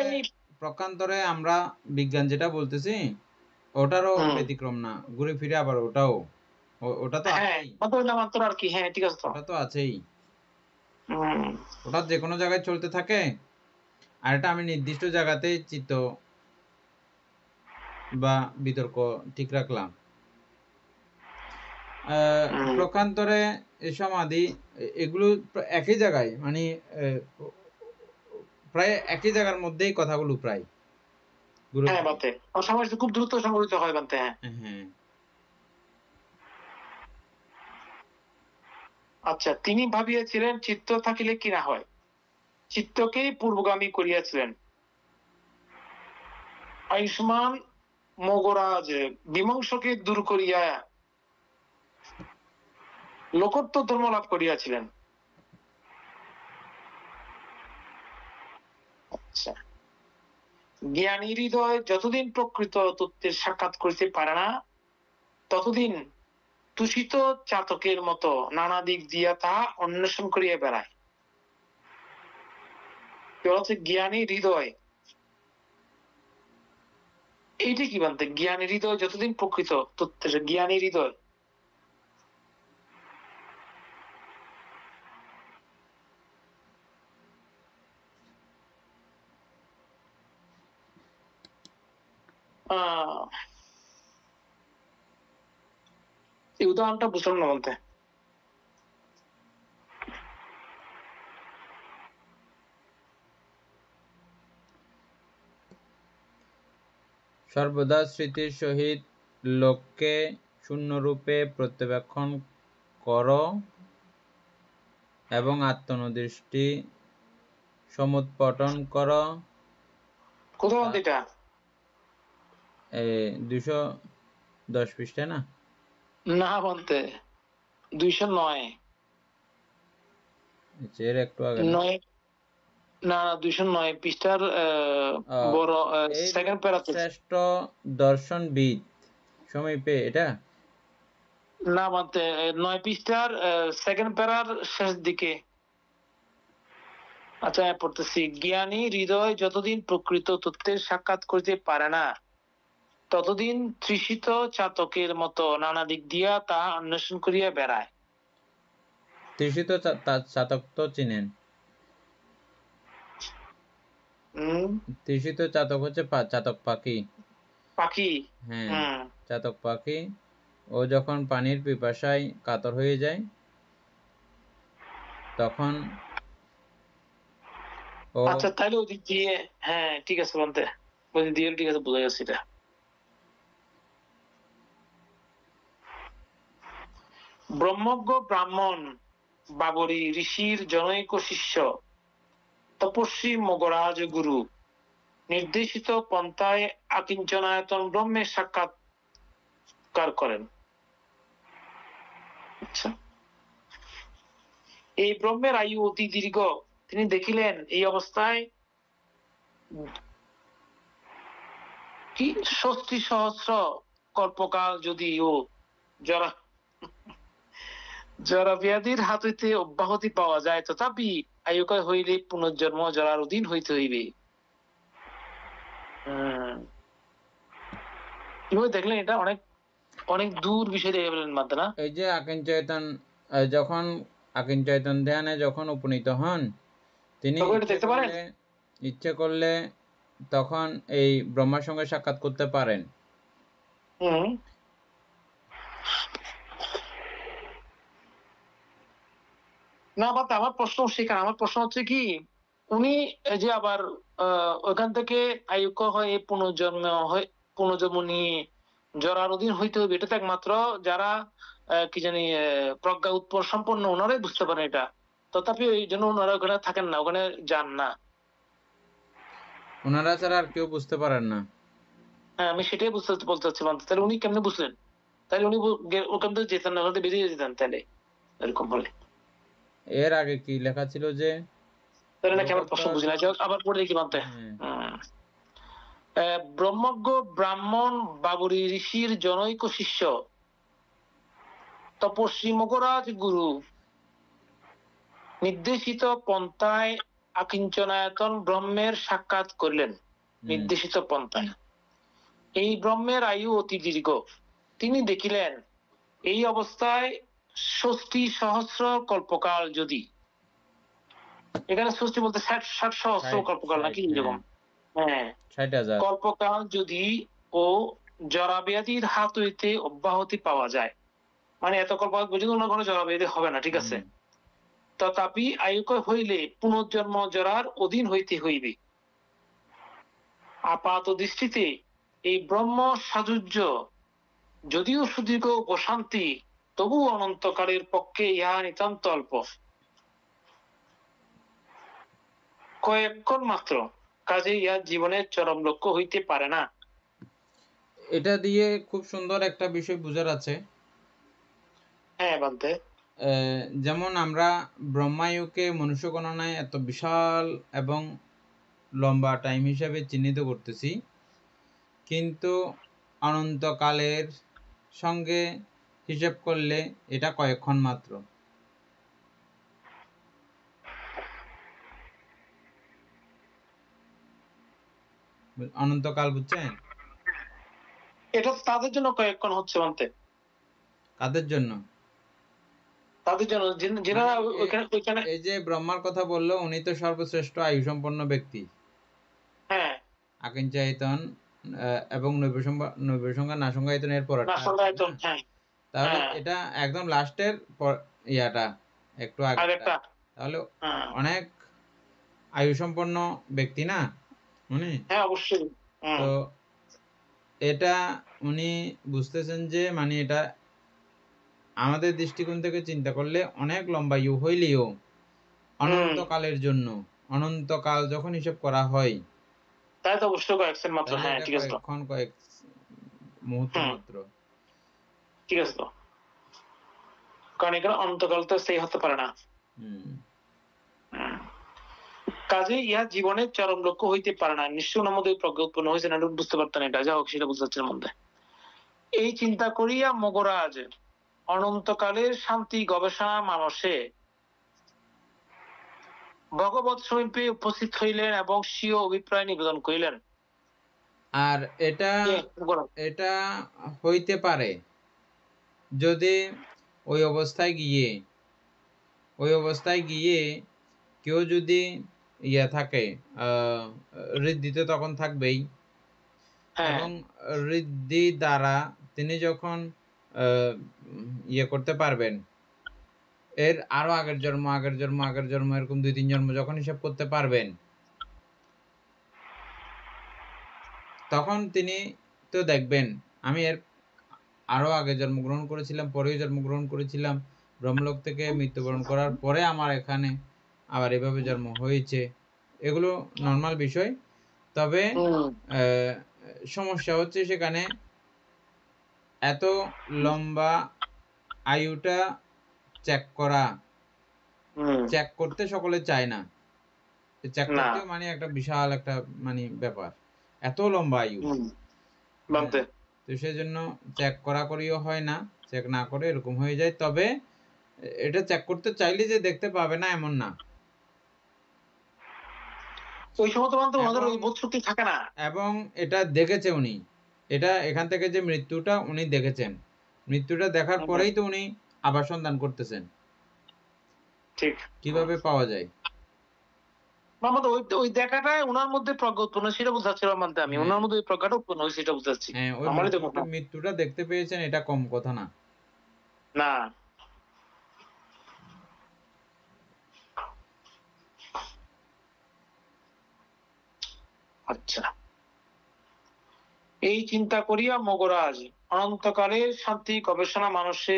প্রকান্তরে আমরা বিজ্ঞান যেটা বলতেছি ওটারও ব্যতিক্রম না, ঘুরে ফিরে আবার ওটাও, ওটা তো হ্যাঁ আছেই। মাত্র আর কি, হ্যাঁ ঠিক আছে তো। ওটা তো আছেই, হম, ওটা যে কোনো জায়গায় চলতে থাকে। আর এটা আমি নির্দিষ্ট জায়গাতেই চিত্ত বা বিতর্ক ঠিক রাখলাম। প্রকান্তরে সমাধি, এগুলো একই জায়গায়, মানে প্রায় একই জায়গার মধ্যেই কথাগুলো প্রায় ঘুরে হ্যাঁ ফিরে। বাতে সময় খুব দ্রুত সংঘটিত হয় বানতে। হ্যাঁ, হ্যাঁ। আচ্ছা, তিনি ভাবিয়াছিলেন চিত্ত থাকিলে কি না হয়, চিত্তকেই পূর্বগামী করিয়াছিলেন। আয়ুষ্মান মগরাজ বিমংশকে দূর করিয়া লোকোত্তর ধর্ম লাভ করিয়াছিলেন। আচ্ছা, জ্ঞানী হৃদয় যতদিন প্রকৃত তত্ত্বের সাক্ষাৎ করিতে পারে না, ততদিন তুষিত চাতকের মতো নানা দিক দিয়া তাহা অন্বেষণ করিয়া বেড়ায়। হচ্ছে জ্ঞানী হৃদয়, এইটা কি বলতে, জ্ঞানী হৃদয় যতদিন প্রকৃত তত্ত্বের, জ্ঞানী হৃদয় এই উদাহরণটা বুঝলাম না বলতে। সর্বদা স্মৃতির সহিত লোককে শূন্যরূপে প্রত্যবেক্ষণ কর এবং আত্মদৃষ্টি সমুৎপটন কর। কোথাও এটা 210 পৃষ্ঠা না? না বলতে 209, এর একটু আগে না? 9, না 209 পৃষ্ঠার বড় সেকেন্ড এইরূপ প্যারাতে। শ্রেষ্ঠ দর্শনবিদ সমীপে এটা। না বলতে 9 পৃষ্ঠার সেকেন্ড প্যারার শেষ দিকে। আচ্ছা, আমি পড়তেছি। জ্ঞানী হৃদয় যতদিন প্রকৃত তত্ত্বের সাক্ষাৎ করিতে পারে না, ততদিন তৃষিত চাতকের মতো নানা দিক দিয়া তাহা অন্বেষণ করিয়া বেড়ায়। তৃষিত চাতক তো চিনেন? তৃষিত চাতক হচ্ছে চাতক পাখি। পাখি। হ্যাঁ, হুম। চাতক পাখি। ও যখন পানির পিপাসায় কাতর হয়ে যায় তখন ও আচ্ছা, তাহলে ওদিক দিয়ে, হ্যাঁ ঠিক আছে বলতে, ওদিক দিয়ে ঠিক আছে, বোঝা গেছে এটা। ব্রহ্মজ্ঞ ব্রাহ্মণ বাবরি ঋষির জনৈক শিষ্য তপস্বী মগরাজ গুরু নির্দেশিত পন্থায় আকিঞ্চনায়তন ব্রহ্মের সাক্ষাৎকার করেন। আচ্ছা, এই ব্রহ্মের আয়ু অতি দীর্ঘ। তিনি দেখিলেন এই অবস্থায় কি ৬০ সহস্র কল্পকাল যদিও জরা জরা ব্যাধির হাত হইতে অব্যাহতি পাওয়া যায়, তথাপি আয়ুকায় হইলে পুনর্জন্ম জরার অধীন হইতে হইবে। কিভাবে দেখলেন এটা? অনেক অনেক দূর বিষয় দেখে ফেলেন মাত্র না? এই যে আকিঞ্চয়তন যখন আকিঞ্চয়তন ধ্যানে যখন উপনীত হন তিনি তখন এটা দেখতে পারেন? ইচ্ছে করলে তখন এই ব্রহ্মার সঙ্গে সাক্ষাৎ করতে পারেন। হুম। না, বাট আমার প্রশ্ন সেখানে, আমার প্রশ্ন হচ্ছে কি, উনি এই যে আবার ওইখান থেকে আয়ুক্য হয়ে পুনর্জন্ম নিয়ে জরার অধীন হইতে হবে, এটা তো একমাত্র যারা কি জানি প্রজ্ঞা উৎপর সম্পন্ন ওনারাই বুঝতে পারেন এটা। তথাপি ওই জন্য ওনারা ওখানে থাকেন না, ওখানে যান না। ওনারা ছাড়া আর কেউ বুঝতে পারেন না। হ্যাঁ, আমি সেটাই বলতে চাচ্ছি। তাহলে উনি কেমনে বুঝলেন? তাহলে উনি ওখান থেকে যেতেন না, ওখান থেকে বেরিয়ে যেতেন তাহলে, এরকম হলে। এর আগে কি লেখা ছিল যে তাহলে নাকি আমার প্রশ্ন বুঝি না, লোকোত্তর। আবার পড়ে দেখি মানতে। হ্যাঁ, ব্রহ্মজ্ঞ ব্রাহ্মণ বাবরি ঋষির জনৈক শিষ্য তপস্বী মগরাজ গুরু নির্দেশিত পন্থায় আকিঞ্চনায়তন ব্রহ্মের সাক্ষাৎ করলেন। নির্দেশিত পন্থায় এই ব্রহ্মের আয়ু অতি দীর্ঘ। তিনি দেখিলেন এই অবস্থায় ৬০ সহস্র কল্পকাল যদি, এখানে ৬০ বলতে ৬০ সহস্র ৬০ কল্পকাল নাকি ৬০ হ্যাঁ, এরকম? হ্যাঁ, ৬০,০০০। কল্পকাল যদি ও জরাব্যাধির হাত হইতে অব্যাহতি পাওয়া যায়, মানে এত কল্পকাল পর্যন্ত অন্য কোনো জরাব্যাধি হবে না, ঠিক আছে। তথাপি আয়ুকয় হইলে পুনর্জন্ম জরার অধীন হইতে হইবে। আপাত দৃষ্টিতে এই ব্রহ্ম সাযুজ্য যদিও সুদীর্ঘ প্রশান্তি, তবু অনন্তকালের পক্ষে ইহা নিতান্ত অল্প, কয়েকক্ষণ মাত্র। কাজে ইহা জীবনের চরম লক্ষ্য হইতে পারে না। এটা দিয়ে খুব সুন্দর একটা বিষয় বোঝার আছে। হ্যাঁ বান্তে। যেমন আমরা ব্রহ্মায়ুকে মনুষ্য গণনায় এত বিশাল এবং লম্বা টাইম হিসাবে চিহ্নিত করতেছি, কিন্তু অনন্তকালের সঙ্গে হিসাব করলে এটা কয়েকক্ষণ মাত্র। অনন্তকাল বুঝছেন? এটা তাদের জন্য কয়েকক্ষণ হচ্ছে বান্তে। কাদের জন্য? তাদের জন্য মানে যেনারা ওইখানে। এই যে ব্রহ্মার কথা বললো, উনি তো সর্বশ্রেষ্ঠ আয়ু সম্পন্ন ব্যক্তি। হ্যাঁ, আকিঞ্চায়তন এবং নৈবসংজ্ঞা নাসংজ্ঞায়তনের পরেরটা আর কি, না না? হ্যাঁ। তাহলে হ্যাঁ, এটা একদম লাস্টের ইয়াটা, একটু আগেরটা। আরেকটা। তাহলে হ্যাঁ। অনেক আয়ু সম্পন্ন ব্যক্তি না উনি? হ্যাঁ, অবশ্যই। তো এটা উনি বুঝতেছেন যে মানে এটা আমাদের দৃষ্টিকোণ থেকে চিন্তা করলে অনেক লম্বা আয়ু হইলেও অনন্তকালের জন্য, অনন্তকাল যখন হিসাব করা হয় তাই তো অবশ্যই কয়েক সেকেন্ড মাত্র। তাহলে হ্যাঁ, এটা ঠিক আছে তো। কয়েকক্ষণ, কয়েক মুহূর্ত হুম, মাত্র। ঠিক আছে তো। কারণ এখানে অনন্তকাল তো সেই হতে পারে না। হুম। হুম। কাজে ইহা জীবনের চরম লক্ষ্য হইতে পারে না। নিশ্চয় ওনার মধ্যে প্রজ্ঞা উৎপন্ন হয়েছে না, বুঝতে পারতেন এটা। যা হোক, সেটা বুঝতে পারছেন মধ্যে। এই চিন্তা করিয়া মগরাজ অনন্তকালের শান্তি গবেষণা মানসে ভগবৎ সমীপে উপস্থিত হইলেন এবং স্বীয় অভিপ্রায় নিবেদন করিলেন। আর এটা কে? মগরাজ। এটা হইতে পারে যদি ওই অবস্থায় গিয়ে কেউ যদি থাকে, ঋদ্ধি তো তখন থাকবেই, হ্যাঁ এবং ঋদ্ধি দ্বারা তিনি যখন ইয়ে করতে পারবেন, এর আরো আগের জন্ম, আগের জন্ম, আগের জন্ম এরকম ২-৩ জন্ম যখন হিসাব করতে পারবেন, তখন তিনি তো দেখবেন আমি এর আরো আগে জন্মগ্রহণ করেছিলাম, পরেও জন্মগ্রহণ করেছিলাম, ব্রহ্মলোক থেকে মৃত্যুবরণ করার পরে আমার এখানে আবার এভাবে জন্ম হয়েছে। এগুলো নরমাল বিষয়। তবে হুম সমস্যা হচ্ছে সেখানে এত লম্বা আয়ুটা চেক করা। হুম চেক করতে সকলে চায় না। চেক না করতেও মানে একটা বিশাল একটা মানে ব্যাপার। এত লম্বা আয়ু। হুম হ্যাঁ, বানতে তো সেজন্য চেক করাকরিও হয় না। চেক না করে এরকম হয়ে যায়। তবে এটা চেক করতে চাইলে যে দেখতে পাবে না এমন না। ওই সময় তো বানতে ওনাদের এবং ওই বোধ শক্তি থাকে না। এবং এটা দেখেছে উনি। এটা এখান থেকে যে মৃত্যুটা উনি দেখেছেন। মৃত্যুটা দেখার হুম, পরেই তো উনি আবার সন্ধান করতেছেন। ঠিক কিভাবে পাওয়া যায়? মামাতো ওই ওই দেখাটাই উনার মধ্যে প্রজ্ঞা উৎপন্ন সেটা বুঝাচ্ছিলাম মানতে আমি। হ্যাঁ, উনার মধ্যে ওই প্রজ্ঞাটা উৎপন্ন হয়েছে সেটা বুঝাচ্ছি। হ্যাঁ, ওই আমারই দেখুন না। মৃত্যুটা দেখতে পেয়েছেন এটা কম কথা না। না আচ্ছা এই চিন্তা করিয়া মগরাজ অনন্তকালের শান্তি গবেষণা মানুষে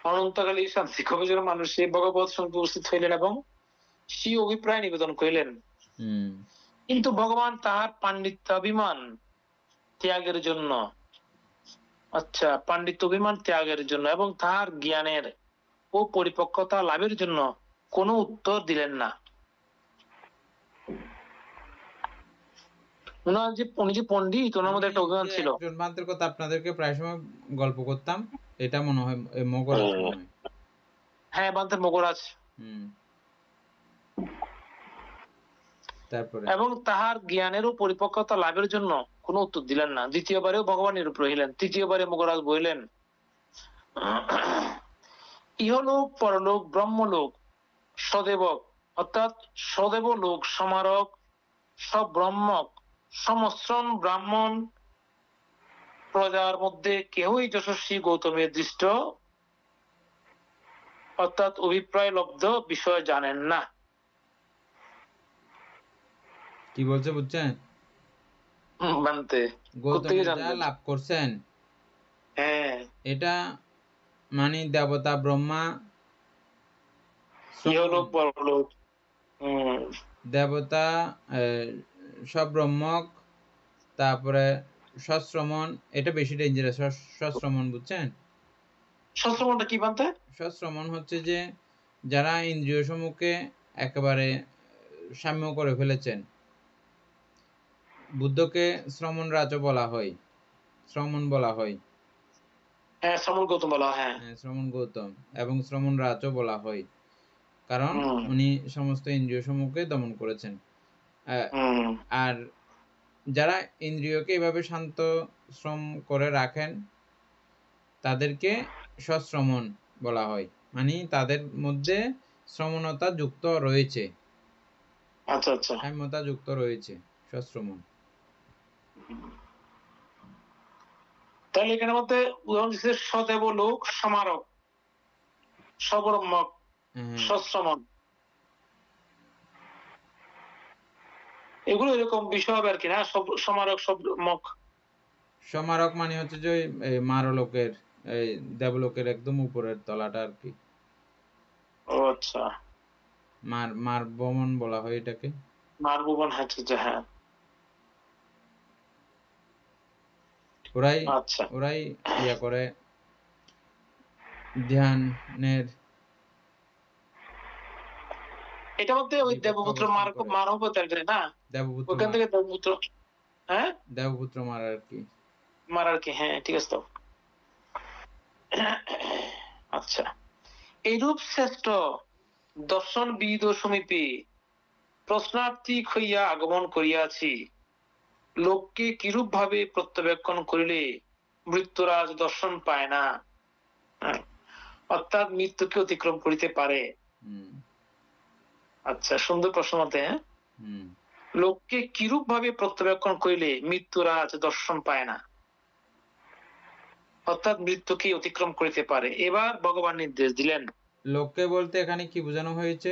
অনন্তকালের শান্তি গবেষণা মানুষে ভগবত সঙ্গে উপস্থিত হইলেন এবং স্বীয় অভিপ্রায় নিবেদন করিলেন। হুম। কিন্তু ভগবান তাহার পাণ্ডিত্যাভিমান ত্যাগের জন্য আচ্ছা পাণ্ডিত্য অভিমান ত্যাগের জন্য এবং তাহার জ্ঞানের ও পরিপক্কতা লাভের জন্য কোনো উত্তর দিলেন না। উনি যে পণ্ডিত ওনার আমি মধ্যে একটা অভিমান যে ছিল। একজন মান্ত্রের কথা আপনাদেরকে প্রায় সময় গল্প করতাম। এটা মনে হয় মগরাজ মনে হয়। হ্যাঁ বান্তের মগরাজ হুম। তারপরে এবং তাহার জ্ঞানের ও পরিপক্কতা লাভের জন্য কোনো উত্তর দিলেন না। দ্বিতীয়বারেও ভগবান নিরূপ রহিলেন। তৃতীয়বারে মগরাজ বলিলেন ইহলোক পরলোক ব্রহ্মলোক সদেবক অর্থাৎ সদেব লোক সমারক সব ব্রহ্মক সমস্রণ ব্রাহ্মণ প্রজার মধ্যে কেহই যশস্বী গৌতমের দৃষ্ট অর্থাৎ অভিপ্রায় লব্ধ বিষয় জানেন না। কি বলছে বুঝছেন? মানতে কোত্থেকে গৌতমের যা জানবেন? লাভ করছেন হ্যাঁ এটা মানে দেবতা ব্রহ্মা শ্রমণ, ইহলোক পরলোক হম দেবতা সব ব্রহ্মক, তারপরে সশ্রমণ, এটা বেশি ডেঞ্জারাস। সশ্রমণ বুঝছেন? সশ্রমণটা কি বানতে? সশ্রমণ হচ্ছে যে যারা ইন্দ্রিয় সমূহকে একেবারে সাম্য করে ফেলেছেন। বুদ্ধকে শ্রমণ রাজও বলা হয়, শ্রমণ বলা হয়। হ্যাঁ শ্রমণ গৌতম বলা হ্যাঁ। হ্যাঁ, শ্রমণ গৌতম এবং শ্রমণ রাজও বলা হয়। কারণ হম উনি সমস্ত ইন্দ্রিয় সমূহকে দমন করেছেন। হম আর যারা ইন্দ্রিয়কে এভাবে শান্ত শ্রম করে রাখেন তাদেরকে সশ্রমণ বলা হয়। মানে তাদের মধ্যে শ্রমণতা যুক্ত রয়েছে, আচ্ছা আচ্ছা সাম্যতা যুক্ত রয়েছে, সশ্রমণ। তাহলে এখানে মধ্যে উদাহরণ দিচ্ছে সদেব লোক সমারক সবরম্মক হ্যাঁ, সশ্রমণ এগুলো এরকম বিষয় হবে আর কি না সব সমারক সবরম্মক। সমারক মানে হচ্ছে যে ওই মারলোকের, এই দেবলোকের একদম উপরের তলাটা আর কি। ও আচ্ছা মার বমন বলা হয় এটাকে। মারভুবন হ্যাঁ আচ্ছা আচ্ছা, হ্যাঁ ওরাই আচ্ছা ওরাই ইয়া করে ধ্যানের এটা মধ্যে ওই বিপক্ষে দেবপুত্র অবস্থান মার করে। মারব তার না দেবপুত্র ওইখান মার, থেকে দেবপুত্র হ্যাঁ দেবপুত্র মার আর কি। মারার কি হ্যাঁ ঠিক আছে তো আচ্ছা এইরূপ শ্রেষ্ঠ দর্শনবিদ ও সমীপে প্রশ্নার্থী হইয়া আগমন করিয়াছি। লোককে কিরূপ ভাবে প্রত্যাবেক্ষণ করিলে মৃত্যুরাজ দর্শন পায় না, হ্যাঁ, অর্থাৎ মৃত্যুকে অতিক্রম করিতে পারে। হুম, আচ্ছা সুন্দর প্রশ্ন মতে হ্যাঁ হুম। লোককে কিরূপ ভাবে প্রত্যাখ্যান করিলে মৃত্যুরাজ দর্শন পায় না, অর্থাৎ মৃত্যুকে অতিক্রম করিতে পারে। এবার ভগবান নির্দেশ দিলেন। লোককে বলতে এখানে কি বোঝানো হয়েছে?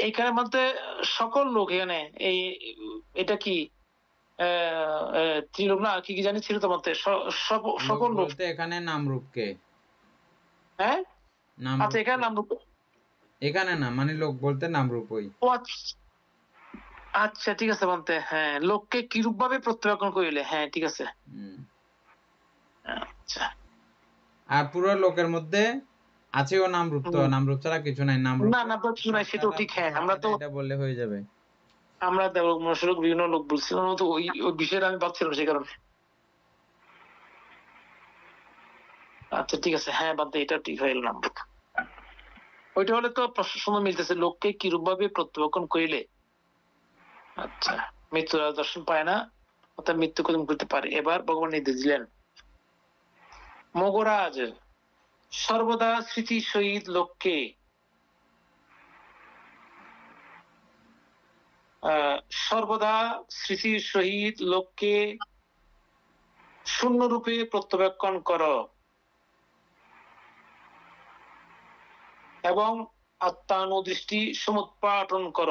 এইখানে বলতে সকল লোক, এখানে এই এটা কি ত্রিলোক না কি কি জানি ছিল তো মতে, লোক সকল লোক। বলতে এখানে নামরূপকে, হ্যাঁ, আচ্ছা, এখানে নামরূপকে নাম রূপ। এখানে না, মানে লোক বলতে নামরূপই। ও আচ্ছা, ঠিক আছে বলতে, হ্যাঁ, লোককে কিরূপ ভাবে প্রত্যাখ্যান করিলে, হ্যাঁ ঠিক আছে। আচ্ছা, আর পুরো লোকের মধ্যে আছেও নামরূপ, তো নামরূপ ছাড়া কিছু নাই, নামরূপ না না কিছু নাই, সেটাও ঠিক। হ্যাঁ, আমরা তো এটা বললে হয়ে যাবে। আমরা মনুষ্যলোক বিভিন্ন লোক বলছিলাম, তো ওই ওই বিষয়টা আমি ভাবছিলাম সেই কারণে। আচ্ছা ঠিক আছে, হ্যাঁ বাদ দে, এটা ঠিক হয়ে গেল নাম। ওইটা হলে তো প্রশ্ন সময় মিলতেছে, লোককে কিরূপ ভাবে প্রত্যাখ্যান করিলে আচ্ছা মৃত্যুরাজ দর্শন পায় না, অর্থাৎ মৃত্যু কদম করতে পারে। এবার ভগবান নির্দেশ দিলেন, মগরাজ সর্বদা স্মৃতি সহিত লোককে সর্বদা স্মৃতির সহিত লোককে শূন্য রূপে প্রত্যাখ্যান কর এবং আত্মানুদৃষ্টি সমুৎপাটন কর,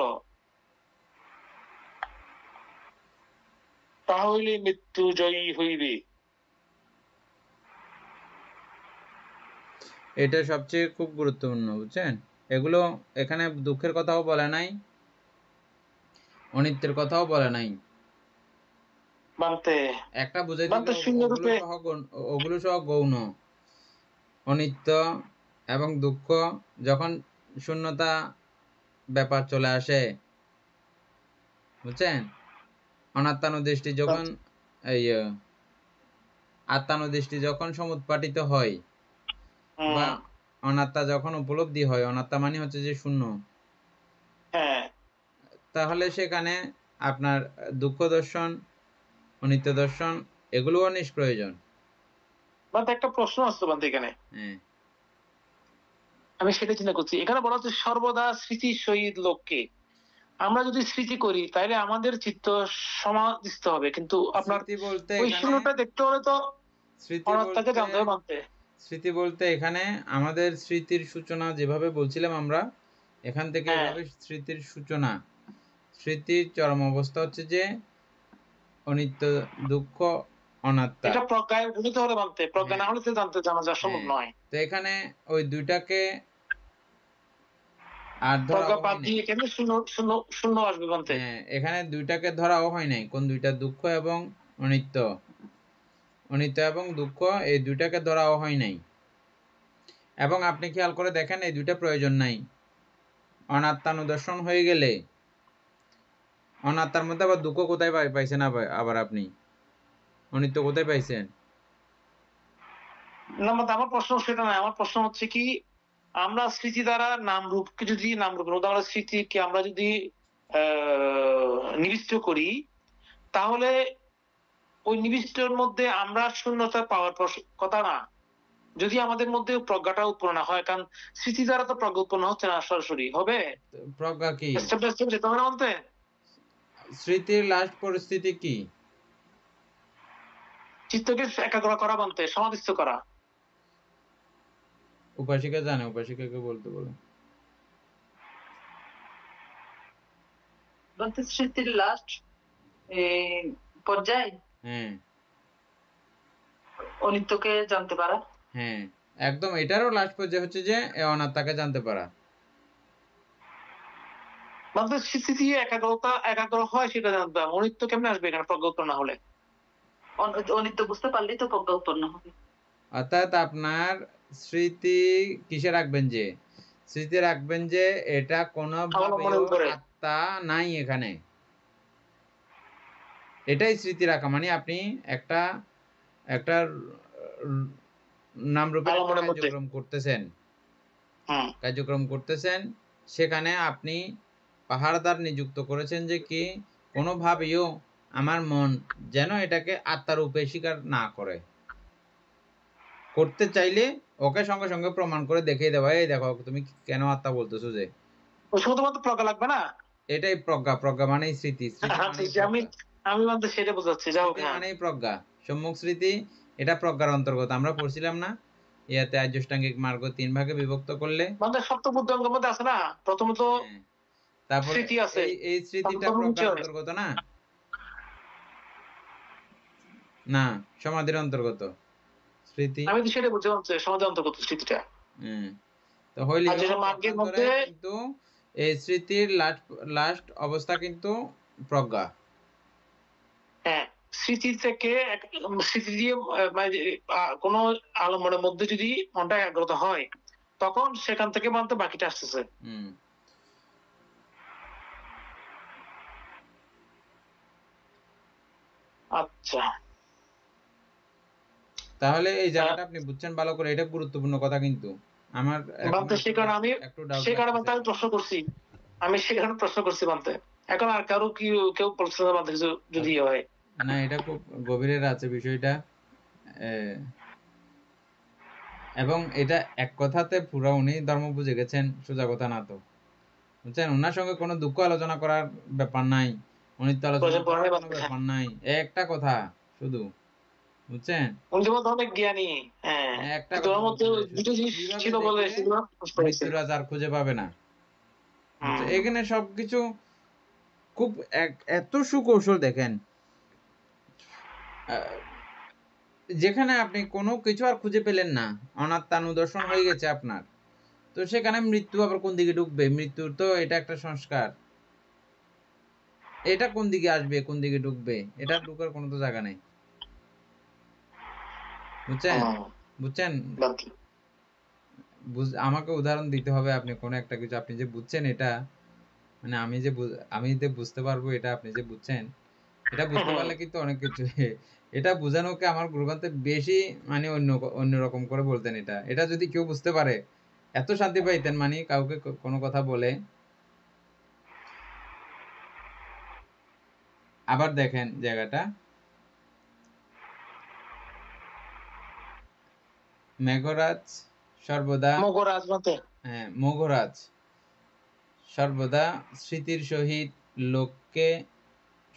তাহলে মৃত্যু জয়ী হইবে। এটা সবচেয়ে খুব গুরুত্বপূর্ণ, বুঝছেন? এগুলো এখানে দুঃখের কথাও বলে নাই, অনিত্যের কথাও বলে নাই। একটা বুঝাই দিলে ওগুলো সহ গৌণ। অনিত্য এবং দুঃখ যখন শূন্যতা ব্যাপার চলে আসে, বুঝছেন? অনাত্মানুদৃষ্টি যখন আত্মানুদৃষ্টি যখন সমুৎপাটিত হয় বা অনাত্মা যখন উপলব্ধি হয়, অনাত্মা মানে হচ্ছে যে শূন্য, তাহলে সেখানে আপনার দুঃখ দর্শন, অনিত্য দর্শন এগুলোও নিষ্প্রয়োজন। একটা প্রশ্ন আসতো এখানে, আমি সেটা চিন্তা করছি। এখানে বলা হচ্ছে সর্বদা স্মৃতির সহিত লোককে, আমরা যদি স্মৃতি করি তাহলে আমাদের চিত্ত সমাধিস্থ হবে, কিন্তু আপনার ওই শূন্যটা দেখতে হলে তো অনাত্মাকে জানতে হবে মানতে। স্মৃতি বলতে এখানে আমাদের স্মৃতির সূচনা যেভাবে বলছিলাম আমরা, এখান থেকে এভাবে স্মৃতির সূচনা, স্মৃতির চরম অবস্থা হচ্ছে যে অনিত্য, দুঃখ, অনাত্মা। এটা প্রজ্ঞায় উন্নীত হলে মানতে, প্রজ্ঞা না হলে তো জানতে জানা যা সম্ভব নয়। তো এখানে ওই দুইটাকে আর ধরা হয় নাই, শূন্য আসবে মানতে। এখানে দুইটাকে ধরাও হয় নাই। কোন দুইটা? দুঃখ এবং অনিত্য, অনিত্য এবং দুঃখ, এই দুইটাকে ধরাও হয় নাই। এবং আপনি খেয়াল করে দেখেন, এই দুইটা প্রয়োজন নাই। অনাত্মানুদর্শন হয়ে গেলে অনাত্মার মধ্যে আবার দুঃখ কোথায় পাইছেন? আবার আপনি অনিত্য কোথায় পাইছেন? না, আমার প্রশ্ন সেটা নয়। আমার প্রশ্ন হচ্ছে কি, আমরা স্মৃতি দ্বারা নামরূপকে যদি আমরা স্মৃতিকে আমরা যদি নিবিষ্ট করি, তাহলে ওই নিবিষ্টের মধ্যে আমরা শূন্যতা পাওয়ার কথা না, যদি আমাদের মধ্যে প্রজ্ঞাটা উৎপন্ন না হয়। কারণ স্মৃতি দ্বারা তো প্রজ্ঞা উৎপন্ন হচ্ছে না, সরাসরি হবে। প্রজ্ঞা কি? যেতে হবে না বলতে। স্মৃতির লাস্ট পরিস্থিতি কি? চিত্তকে একাগ্র করা বলতে, সমাধিস্থ করা। উপাসিকা জানে, উপাসিকাকে বলতে বলো। বলতে স্মৃতির লাস্ট পর্যায়ে অনিত্যকে জানতে পারা। একদম, এটারও লাস্ট পর্যায়ে হচ্ছে যে অনাত্মাকে জানতে পারা। মানে স্মৃতি একাগ্র হয় সেটা জানতে হবে। অনিত্য কেমনে আসবে এখানে প্রজ্ঞা উৎপন্ন না হলে? অনিত্য বুঝতে পারলেই তো প্রজ্ঞা উৎপন্ন হবে। অর্থাৎ আপনার স্মৃতি কিসে রাখবেন? যে স্মৃতি রাখবেন যে এটা কোনোভাবেও আত্মা নাই এখানে, এটাই স্মৃতি রাখা। মানে আপনি একটা নামরূপের কার্যক্রম করতেছেন, সেখানে আপনি পাহারাদার নিযুক্ত করেছেন যে কি কোনোভাবেও আমার মন যেন এটাকে আত্মার রূপে স্বীকার না করে। করতে চাইলে ওকে সঙ্গে সঙ্গে প্রমাণ করে দেখিয়ে দেওয়া, এই দেখো তুমি কেন আত্মা বলতেছো। যে শুধুমাত্র প্রজ্ঞা লাগবে না, এটাই প্রজ্ঞা, প্রজ্ঞা মানেই স্মৃতি, স্মৃতি আচ্ছা, মানেই আমি প্রজ্ঞা। আমি বলতে সেটা বোঝাচ্ছি, যাই হোক, স্মৃতি হ্যাঁ। মানেই প্রজ্ঞা, সম্যক স্মৃতি এটা প্রজ্ঞার অন্তর্গত। আমরা পড়ছিলাম না ইয়াতে আর্যষ্টাঙ্গিক মার্গ 3 ভাগে বিভক্ত করলে? মানে সপ্তবুদ্ধঙ্গের মধ্যে আছে না, প্রথমত হ্যাঁ, তারপরে স্মৃতি আছে, এই তারপর স্মৃতিটা প্রজ্ঞার ব্রহ্মচর্য। অন্তর্গত না? না, সমাধির অন্তর্গত স্মৃতি। আমি তো সেটা বুঝতে পারছি, সমাজের অন্তর্গত স্মৃতিটা। হ্যাঁ, তো আর হইলেও যেটা মার্গের পক্ষান্তরে মধ্যে, কিন্তু এই স্মৃতির লাস্ট অবস্থা কিন্তু প্রজ্ঞা। হ্যাঁ, স্মৃতি থেকে স্মৃতি দিয়ে মানে যে, কোনো আলম্বনের মধ্যে যদি মনটা একাগ্রত হয়, তখন সেখান থেকে মানতে বাকিটা আসতেছে। হুম। আচ্ছা, তাহলে এই আহ, জায়গাটা আপনি বুঝছেন ভালো করে, এটা গুরুত্বপূর্ণ কথা কিন্তু। আমার এখন বানতে সে একটু কারণে আমি একটু ডাউট সে কারণে লাগতেছে বানতে আমি এখন। প্রশ্ন করছি, আমি সে কারণে প্রশ্ন করছি বানতে। এখন আর কারো কি কেউ প্রশ্ন বানতে কিছু যদি ইয়ে হয়। না, এটা খুব গভীরের আছে বিষয়টা। এ, এবং এটা এক কথাতে পুরো উনি ধর্ম বুঝে গেছেন, সোজা কথা না তো, বুঝছেন? ওনার সঙ্গে কোনো দুঃখ আলোচনা করার ব্যাপার নাই, অনিত্য আলোচনা প্রয়োজন করার পড়ে কোনো বানতে, হ্যাঁ। ব্যাপার নাই। একটা কথা শুধু, বুঝছেন? উনি তো বলতে অনেক জ্ঞানী, হ্যাঁ, একটা কিন্তু কথা ওর মধ্যে বলতে চাই শুধু, দুটো জিনিস কিভাবে ছিল বলে দেখলে সেগুলো নষ্ট হয়েছে। মৃত্যুরাজ আর খুঁজে পাবে না। হুম, এখানে সবকিছু খুব এত সুকৌশল দেখেন। আহ, যেখানে আপনি কোনো কিছু আর খুঁজে পেলেন না, অনাত্মানুদর্শন হয়ে গেছে আপনার, তো সেখানে মৃত্যু আবার কোন দিকে ঢুকবে? মৃত্যুর তো এটা একটা সংস্কার, এটা কোন দিকে আসবে, কোন দিকে ঢুকবে? এটা ঢুকার কোনো তো জায়গা নেই, বুঝছেন? হুম, বুঝছেন? বানতে। আমাকে উদাহরণ দিতে হবে, আপনি কোনো একটা কিছু আপনি যে বুঝছেন এটা, মানে আমি যে বুঝতে পারবো এটা আপনি যে বুঝছেন, এটা বুঝতে পারলে কিন্তু অনেক কিছু এটা বোঝানোকে আমার গুরুগন্থে বেশি, মানে অন্যরকম করে বলতেন। এটা যদি কেউ বুঝতে পারে এত শান্তি পাইতেন, মানে কাউকে কোনো কথা বলে। আবার দেখেন জায়গাটা, মেঘরাজ সর্বদা, মগরাজ বানতে। হ্যাঁ, মঘরাজ সর্বদা স্মৃতির সহিত লোককে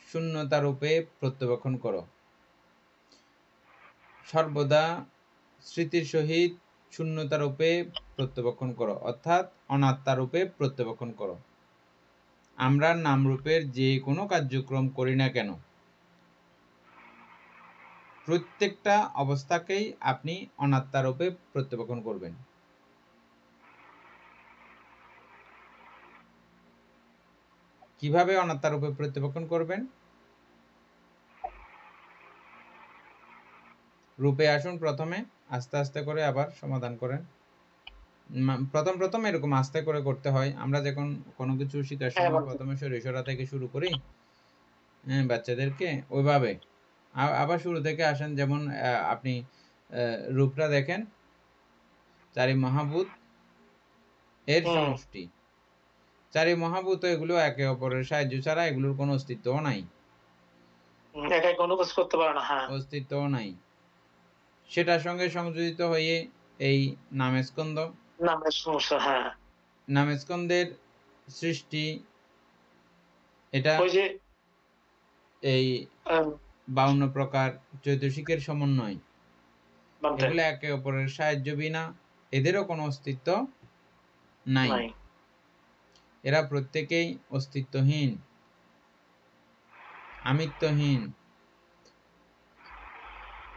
শূন্যতারূপে প্রত্যবেক্ষণ করো। সর্বদা স্মৃতির সহিত শূন্যতারূপে প্রত্যবেক্ষণ করো, অর্থাৎ অনাত্মারূপে প্রত্যবেক্ষণ করো। আমরা নামরূপের যে কোনো কার্যক্রম করি না কেন, প্রত্যেকটা অবস্থাকেই আপনি অনাত্মারূপে প্রত্যবেক্ষণ করবেন। কিভাবে অনাত্মারূপে প্রত্যবেক্ষণ করবেন? রূপে আসুন প্রথমে, আস্তে আস্তে করে আবার সমাধান করেন। প্রথম এরকম আস্তে করে করতে হয়। আমরা যখন কোনো কিছু শেখার হ্যাঁ সময় বানতে। প্রথমে শরীরচর্চা থেকে শুরু করি, হ্যাঁ, বাচ্চাদেরকে ওইভাবে। আবার শুরু থেকে আসেন, যেমন আপনি রূপটা দেখেন, চারি মহাভূত এর হুম, সমষ্টি। চারি মহাভূত এগুলো একে অপরের সাহায্য ছাড়া এগুলোর কোনো অস্তিত্বও নাই, একাই কোনো কাজ করতে পারে না, হ্যাঁ। অস্তিত্বও নাই। সেটার সঙ্গে সংযোজিত হয়ে এই নামস্কন্ধ, নামের সমস্যা, হ্যাঁ। নামস্কন্ধের সৃষ্টি, এটা ওই যে এই আহ, 52 প্রকার চৈতসিকের সমন্বয়। বানতে এগুলো একে অপরের সাহায্য বিনা এদেরও কোনো অস্তিত্ব নাই। নাই। এরা প্রত্যেকেই অস্তিত্বহীন, আমিত্বহীন।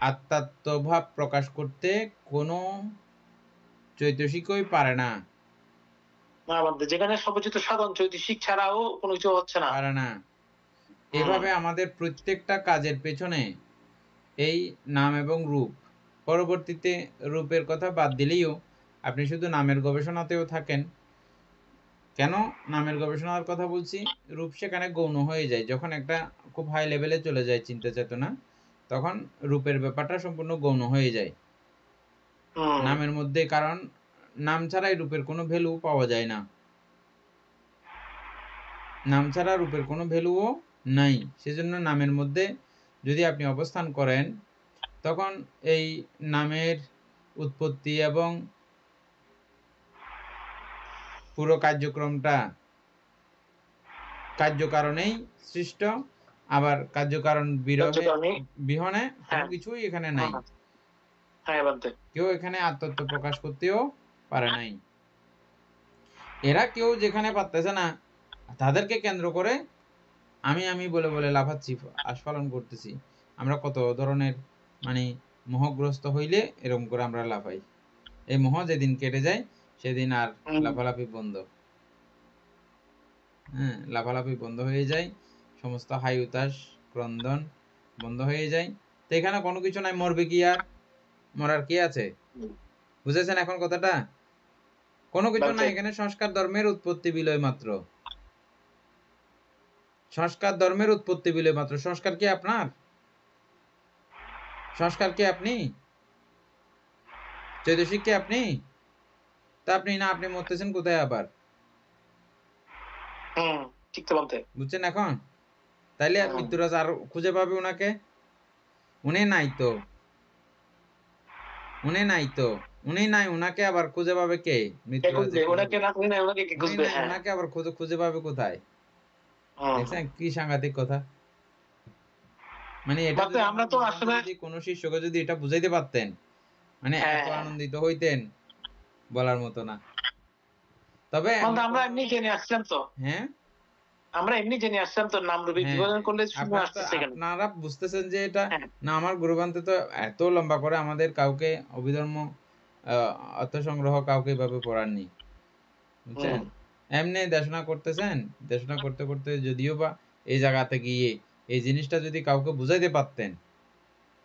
আত্মাত্মভাব প্রকাশ করতে কোনো চৈতসিকই পারে না, না বানতে, যেখানে সবুচিত সাধন চৈতসিক ছাড়াও কোনো কিছু হচ্ছে না। পারে না। হুম, এভাবে আমাদের প্রত্যেকটা কাজের পেছনে এই নাম এবং রূপ, পরবর্তীতে রূপের কথা বাদ দিলেও আপনি শুধু নামের গবেষণাতেও থাকেন, কেন নামের গবেষণার কথা বলছি? রূপ সেখানে গৌণ হয়ে যায়, যখন একটা খুব হাই লেভেলে চলে যায় চিন্তা চেতনা, তখন রূপের ব্যাপারটা সম্পূর্ণ গৌণ হয়ে যায় হুম, নামের মধ্যে, কারণ নাম ছাড়াই রূপের কোনো ভ্যালু পাওয়া যায় না, নাম ছাড়া রূপের কোনো ভ্যালুও নাই। সেজন্য নামের মধ্যে যদি আপনি অবস্থান করেন, তখন এই নামের উৎপত্তি এবং পুরো কার্যক্রমটা কার্যকারণেই সৃষ্ট, আবার কার্যকারণ কার্যকারণে বিহনে কোনো হ্যাঁ কিছুই এখানে নাই। হ্যাঁ বান্তে কেউ এখানে আত্মত্ব প্রকাশ করতেও পারে নাই। এরা কেউ যেখানে পারতেছে না, তাদেরকে কেন্দ্র করে আমি বলে বলে লাফাচ্ছি, আস্ফালন করতেছি। আমরা কত ধরনের মানে মোহগ্রস্ত হইলে এরকম করে আমরা লাফাই। এই মোহ যেদিন কেটে যায় সেদিন আর লাফালাফি বন্ধ। হ্যাঁ, লাফালাফি বন্ধ হয়ে যায়, সমস্ত হাই উতাস ক্রন্দন বন্ধ হয়ে যায়। তো এখানে কোনো কিছু নাই, মরবে কি আর, মরার কি আছে? বুঝেছেন এখন কথাটা? কোনো কিছু নাই এখানে, সংস্কার ধর্মের উৎপত্তি বিলয় মাত্র। সংস্কার ধর্মের উৎপত্তি বিলয় মাত্র। সংস্কার কি আপনার? সংস্কার কি আপনি? চৈতসিক কি আপনি? তা আপনি না, আপনি মরতেছেন কোথায় আবার? ঠিক তো বান্তে। বুঝছেন এখন? তাইলে মৃত্যুরাজ আর খুঁজে পাবে ওনাকে? উনি নাই তো, উনি নাই তো, উনি নাই, ওনাকে আবার খুঁজে পাবে কে? মৃত্যুরাজ ওনাকে না উনি নাই ওনাকে কে খুঁজবে? হ্যাঁ ওনাকে আবার খুঁজে পাবে কোথায়? দেখছেন কি সাংঘাতিক কথা। মানে এটা বান্তে আমরা তো আসলে যদি কোনো শিষ্যকে যদি এটা বুঝাইতে পারতেন, মানে এত আনন্দিত হইতেন বলার মতো না। তবে বান্তে আমরা এমনি জেনে আসছিলাম তো, হ্যাঁ আমরা এমনি জেনে আসছিলাম তো, নাম রূপে বিভাজন করলে শুনে আসতেছে কেন? আপনারা বুঝতেছেন যে এটা হ্যাঁ না, আমার গুরুবান্তে তো এত লম্বা করে আমাদের কাউকে অভিধর্ম অর্থ সংগ্রহ কাউকে এভাবে পড়াননি, বুঝছেন? এমনি দেশনা করতেছেন, দেশনা করতে করতে যদিও বা এই জায়গাতে গিয়ে এই জিনিসটা যদি কাউকে বুঝাইতে পারতেন,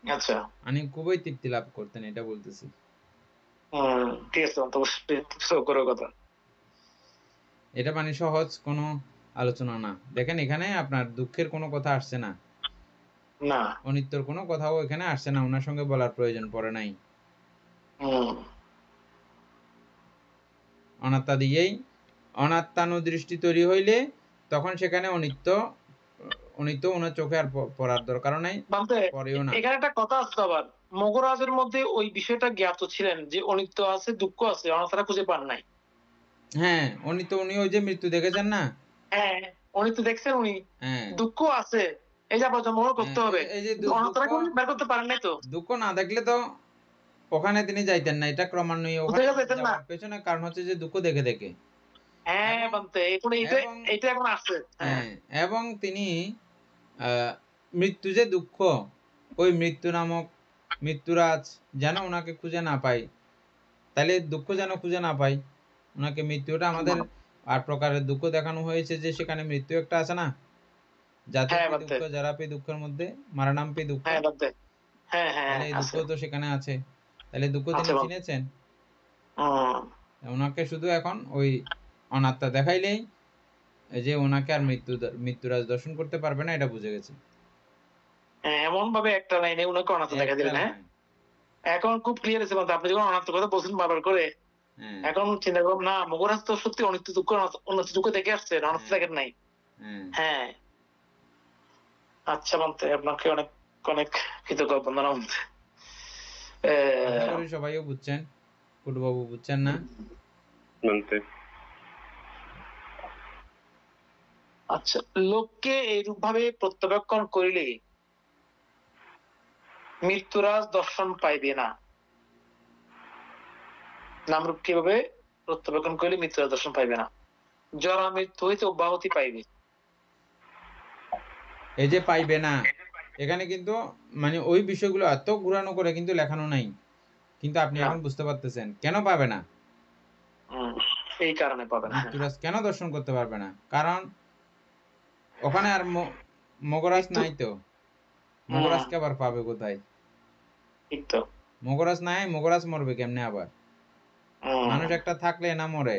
আচ্ছা আমি খুবই তৃপ্তি লাভ করতেন, এটা বলতেছি। ঠিক আছে বান্তে, অবশ্যই করো কথা। এটা মানে সহজ কোনো আলোচনা না। দেখেন এখানে আপনার দুঃখের কোনো কথা আসছে না, না অনিত্যর কোনো কথাও এখানে আসছে না, ওনার সঙ্গে বলার প্রয়োজন পড়ে নাই। অনাত্মা দিয়েই অনাত্মানুদৃষ্টি তৈরি হইলে তখন সেখানে অনিত্য অনিত্য ওনার চোখে আর পড়ার দরকারও নাই, বান্তে পরেও না। এখানে একটা কথা আছে আবার, মগরাজের মধ্যে ওই বিষয়টা জ্ঞাত ছিলেন যে অনিত্য আছে, দুঃখ আছে, অনাত্মাটা খুঁজে পান নাই। হ্যাঁ, অনিত্য, উনি ওই যে মৃত্যু দেখেছেন না? হ্যাঁ অনিত্য দেখছেন উনি, হ্যাঁ দুঃখ আছে, এই যে আবার জন্মগ্রহণ করতে হবে, এই যে কিন্তু অনাত্মাটা বের করতে পারেন নাই তো। দুঃখ না দেখলে তো ওখানে তিনি যাইতেন না। এটা ক্রমান্বয়ে ওখানে বুঝে যেতেন না। যাওয়ার পেছনে কারণ হচ্ছে যে দুঃখ দেখে দেখে। হ্যাঁ এবং বান্তে এখন এবং এইটা এখন আসছে। হ্যাঁ, এবং তিনি মৃত্যু যে দুঃখ, ওই মৃত্যু নামক মৃত্যুরাজ যেন ওনাকে খুঁজে না পাই, তাহলে দুঃখ যেন খুঁজে না পাই ওনাকে। মৃত্যুটা আমাদের 8 প্রকারের দুঃখ দেখানো হয়েছে, যে সেখানে মৃত্যু একটা আছে না, হ্যাঁ জাতপি বান্তে দুঃখ জরাপি দুঃখের মধ্যে মারণামপি দুঃখ, হ্যাঁ বান্তে হ্যাঁ হ্যাঁ তাহলে এই দুঃখ আছে তো সেখানে আছে। তাহলে দুঃখ তিনি আছে বান্তে। চিনেছেন। ওনাকে শুধু এখন ওই অনাত্মা দেখাইলেই যে ওনাকে আর মৃত্যুরাজ দর্শন করতে পারবে না, এটা বুঝে গেছে। এমন ভাবে একটা লাইনে উনাকে অনাত্মা দেখা দিলেন। হ্যাঁ এখন খুব ক্লিয়ার আছে বান্তে, আপনি যখন অনাত্মার কথা বলছেন বারবার করে, এখন চিন্তা করলাম না, মগরাজ তো সত্যি অনিত্য দুঃখ অনিত্য দুঃখ দেখে আসছে, অনাত্মা দেখেন নাই। হ্যাঁ আচ্ছা বান্তে, আপনাকে অনেক অনেক কৃতজ্ঞ বন্দনা বান্তে। আশা করি সবাইও বুঝছেন, কুটুবাবু বুঝছেন না? আচ্ছা, লোককে এইরূপ ভাবে প্রত্যাবর্তন করিলে মৃত্যুরাজ দর্শন পাইবে না। নামরূপ কিভাবে প্রত্যাবর্তন করিলে মৃত্যুরাজ দর্শন পাইবে না? জরা মৃত্যু হইতে অব্যাহতি পাইবে। এই যে পাইবে না, এখানে কিন্তু মানে ওই বিষয়গুলো এত ঘুরানো করে কিন্তু লেখানো নাই, কিন্তু আপনি এখন বুঝতে পারতেছেন কেন পাবে না। এই কারণে পাবে না। মৃত্যুরাজ কেন দর্শন করতে পারবে না? কারণ ওখানে আর মগরাজ নাই তো, মগরাজকে আবার পাবে কোথায়? ঠিক তো, মগরাজ নাই, মগরাজ মরবে কেমনে আবার? মানুষ একটা থাকলে না মরে,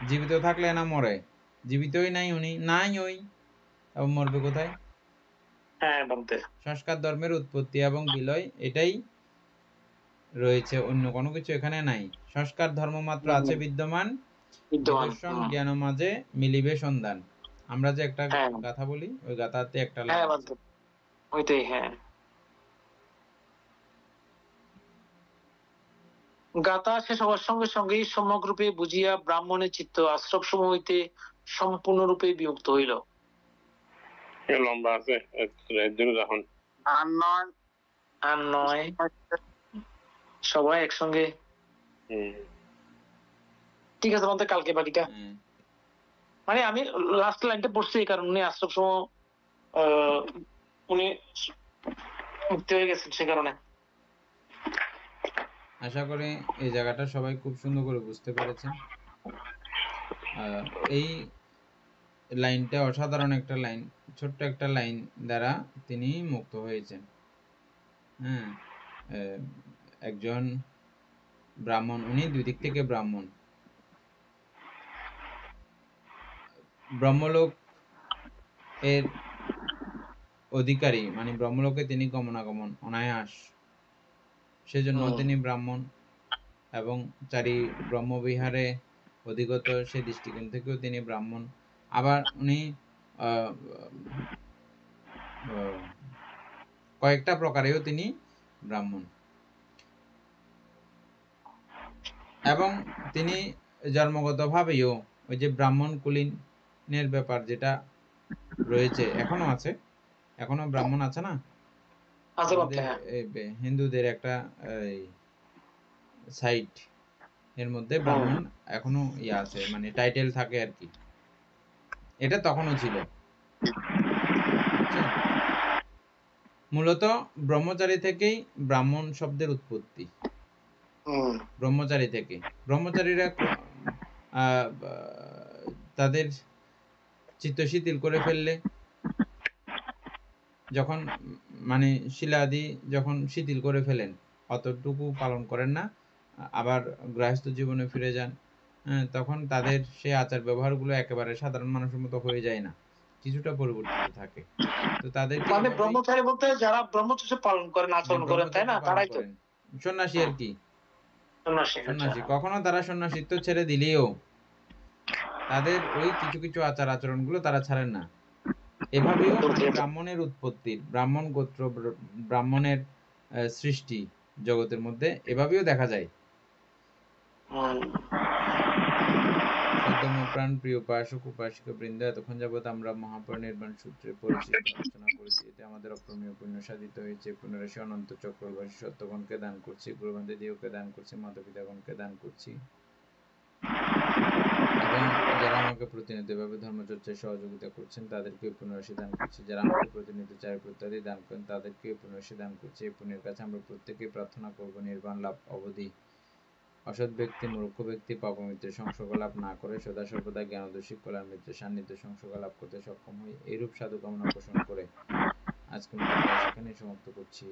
জীবিত থাকলে না মরে, জীবিতই নাই উনি, নাই ওই, আবার মরবে কোথায়? হ্যাঁ বান্তে সংস্কার ধর্মের উৎপত্তি এবং বিলয় এটাই রয়েছে, অন্য কোনো কিছু এখানে নাই। সংস্কার ধর্ম মাত্র আছে বিদ্যমান, নিদর্শন জ্ঞান মাঝে মিলিবে সন্ধান। আমরা যে একটা গাথা বলি, ওই গাথাতে একটা লাইন আছে। ওইটাই। হ্যাঁ গাথা শেষ হওয়ার সঙ্গে সঙ্গেই সম্যক রূপে বুঝিয়া ব্রাহ্মণের চিত্ত আশ্রব সমূহ হইতে সম্পূর্ণরূপে বিমুক্ত হইল। লম্বা আছে যখন আর নয় সবাই একসঙ্গে ঠিক আছে বলতে কালকে বাকিটা মানে আমি লাস্ট লাইনটা পড়ছি এই কারণে উনি আশ্রম সময় উনি মুক্তি হয়ে গেছেন সে কারণে। আশা করি এই জায়গাটা সবাই খুব সুন্দর করে বুঝতে পেরেছেন। এই লাইনটা অসাধারণ একটা লাইন, ছোট্ট একটা লাইন দ্বারা তিনি মুক্ত হয়েছেন। হ্যাঁ, একজন ব্রাহ্মণ, উনি দুই দিক থেকে ব্রাহ্মণ। ব্রহ্মলোক এর অধিকারী, মানে ব্রহ্মলোকে তিনি গমনাগমন অনায়াস, সেজন্য তিনি ব্রাহ্মণ, এবং চারি ব্রহ্মবিহারে অধিগত সে দৃষ্টিকোণ থেকেও তিনি ব্রাহ্মণ। আবার উনি কয়েকটা প্রকারেও তিনি ব্রাহ্মণ, এবং তিনি জন্মগতভাবেও ওই যে ব্রাহ্মণ কুলীনের ব্যাপার যেটা রয়েছে, এখনো আছে, এখনো ব্রাহ্মণ আছে না আমাদের হিন্দুদের একটা সাইট, এর মধ্যে ব্রাহ্মণ এখনো আছে, মানে টাইটেল থাকে আর কি। এটা তখনও ছিল। মূলত ব্রহ্মচারী থেকেই ব্রাহ্মণ শব্দের উৎপত্তি। ব্রহ্মচারী থেকে, ব্রহ্মচারীরা তাদের চিত্ত শিথিল করে ফেললে, যখন মানে শিলাদি যখন শিথিল করে ফেলেন, অতটুকু পালন করেন না, আবার গৃহস্থ জীবনে ফিরে যান, তখন তাদের সেই আচার ব্যবহারগুলো একেবারে সাধারণ মানুষের মতো হয়ে যায় না, কিছুটা পরিবর্তিত থাকে। তো তাদের মানে ব্রহ্মচারী বলতে যারা ব্রহ্মচর্য পালন করেন, আচরণ করেন, তাই না? তারাই তো সন্ন্যাসী আর কি। সন্ন্যাসী, আচ্ছা। কখনো তারা সন্ন্যাসিত্ব ছেড়ে দিলেও তাদের ওই কিছু কিছু আচার আচরণ গুলো তারা ছাড়েন না। এভাবেও মানে ব্রাহ্মণের উৎপত্তি, ব্রাহ্মণ গোত্র, ব্রাহ্মণের সৃষ্টি জগতের মধ্যে এভাবেও দেখা যায়। প্রাণ প্রিয় উপাসক উপাসিকা বৃন্দ, এতক্ষণ যাবৎ আমরা মহাপরিনির্বাণ সূত্রে পরিচিত আলোচনা করেছি। এতে আমাদের অপ্রমেয় পুণ্য সাধিত হয়েছে। পুনরায় সে অনন্ত চক্রবাসী সত্যগণকে দান করছি, গুরুবন্ধু দেহকে দান করছি, মাতা পিতাগণকে দান করছি, এবং যারা আমাকে প্রতিনিয়ত ভাবে ধর্মচর্চায় সহযোগিতা করছেন তাদেরকে পুনরাশি দান করছি। যারা আমাকে প্রতিনিয়ত চারিত্র ইত্যাদি দান করেন তাদেরকে পুনরাশি দান করছি। এই পুণ্যের কাছে আমরা প্রত্যেকেই প্রার্থনা করব নির্বাণ লাভ অবধি অসৎ ব্যক্তি, মূর্খ ব্যক্তি, পাপমিত্রের সংসর্গ লাভ না করে সদা সর্বদা জ্ঞানদর্শী কল্যাণ মিত্রের সান্নিধ্য সংসর্গ লাভ করতে সক্ষম হই। এইরূপ সাধু কামনা পোষণ করে আজকে সেখানে সমাপ্ত করছি।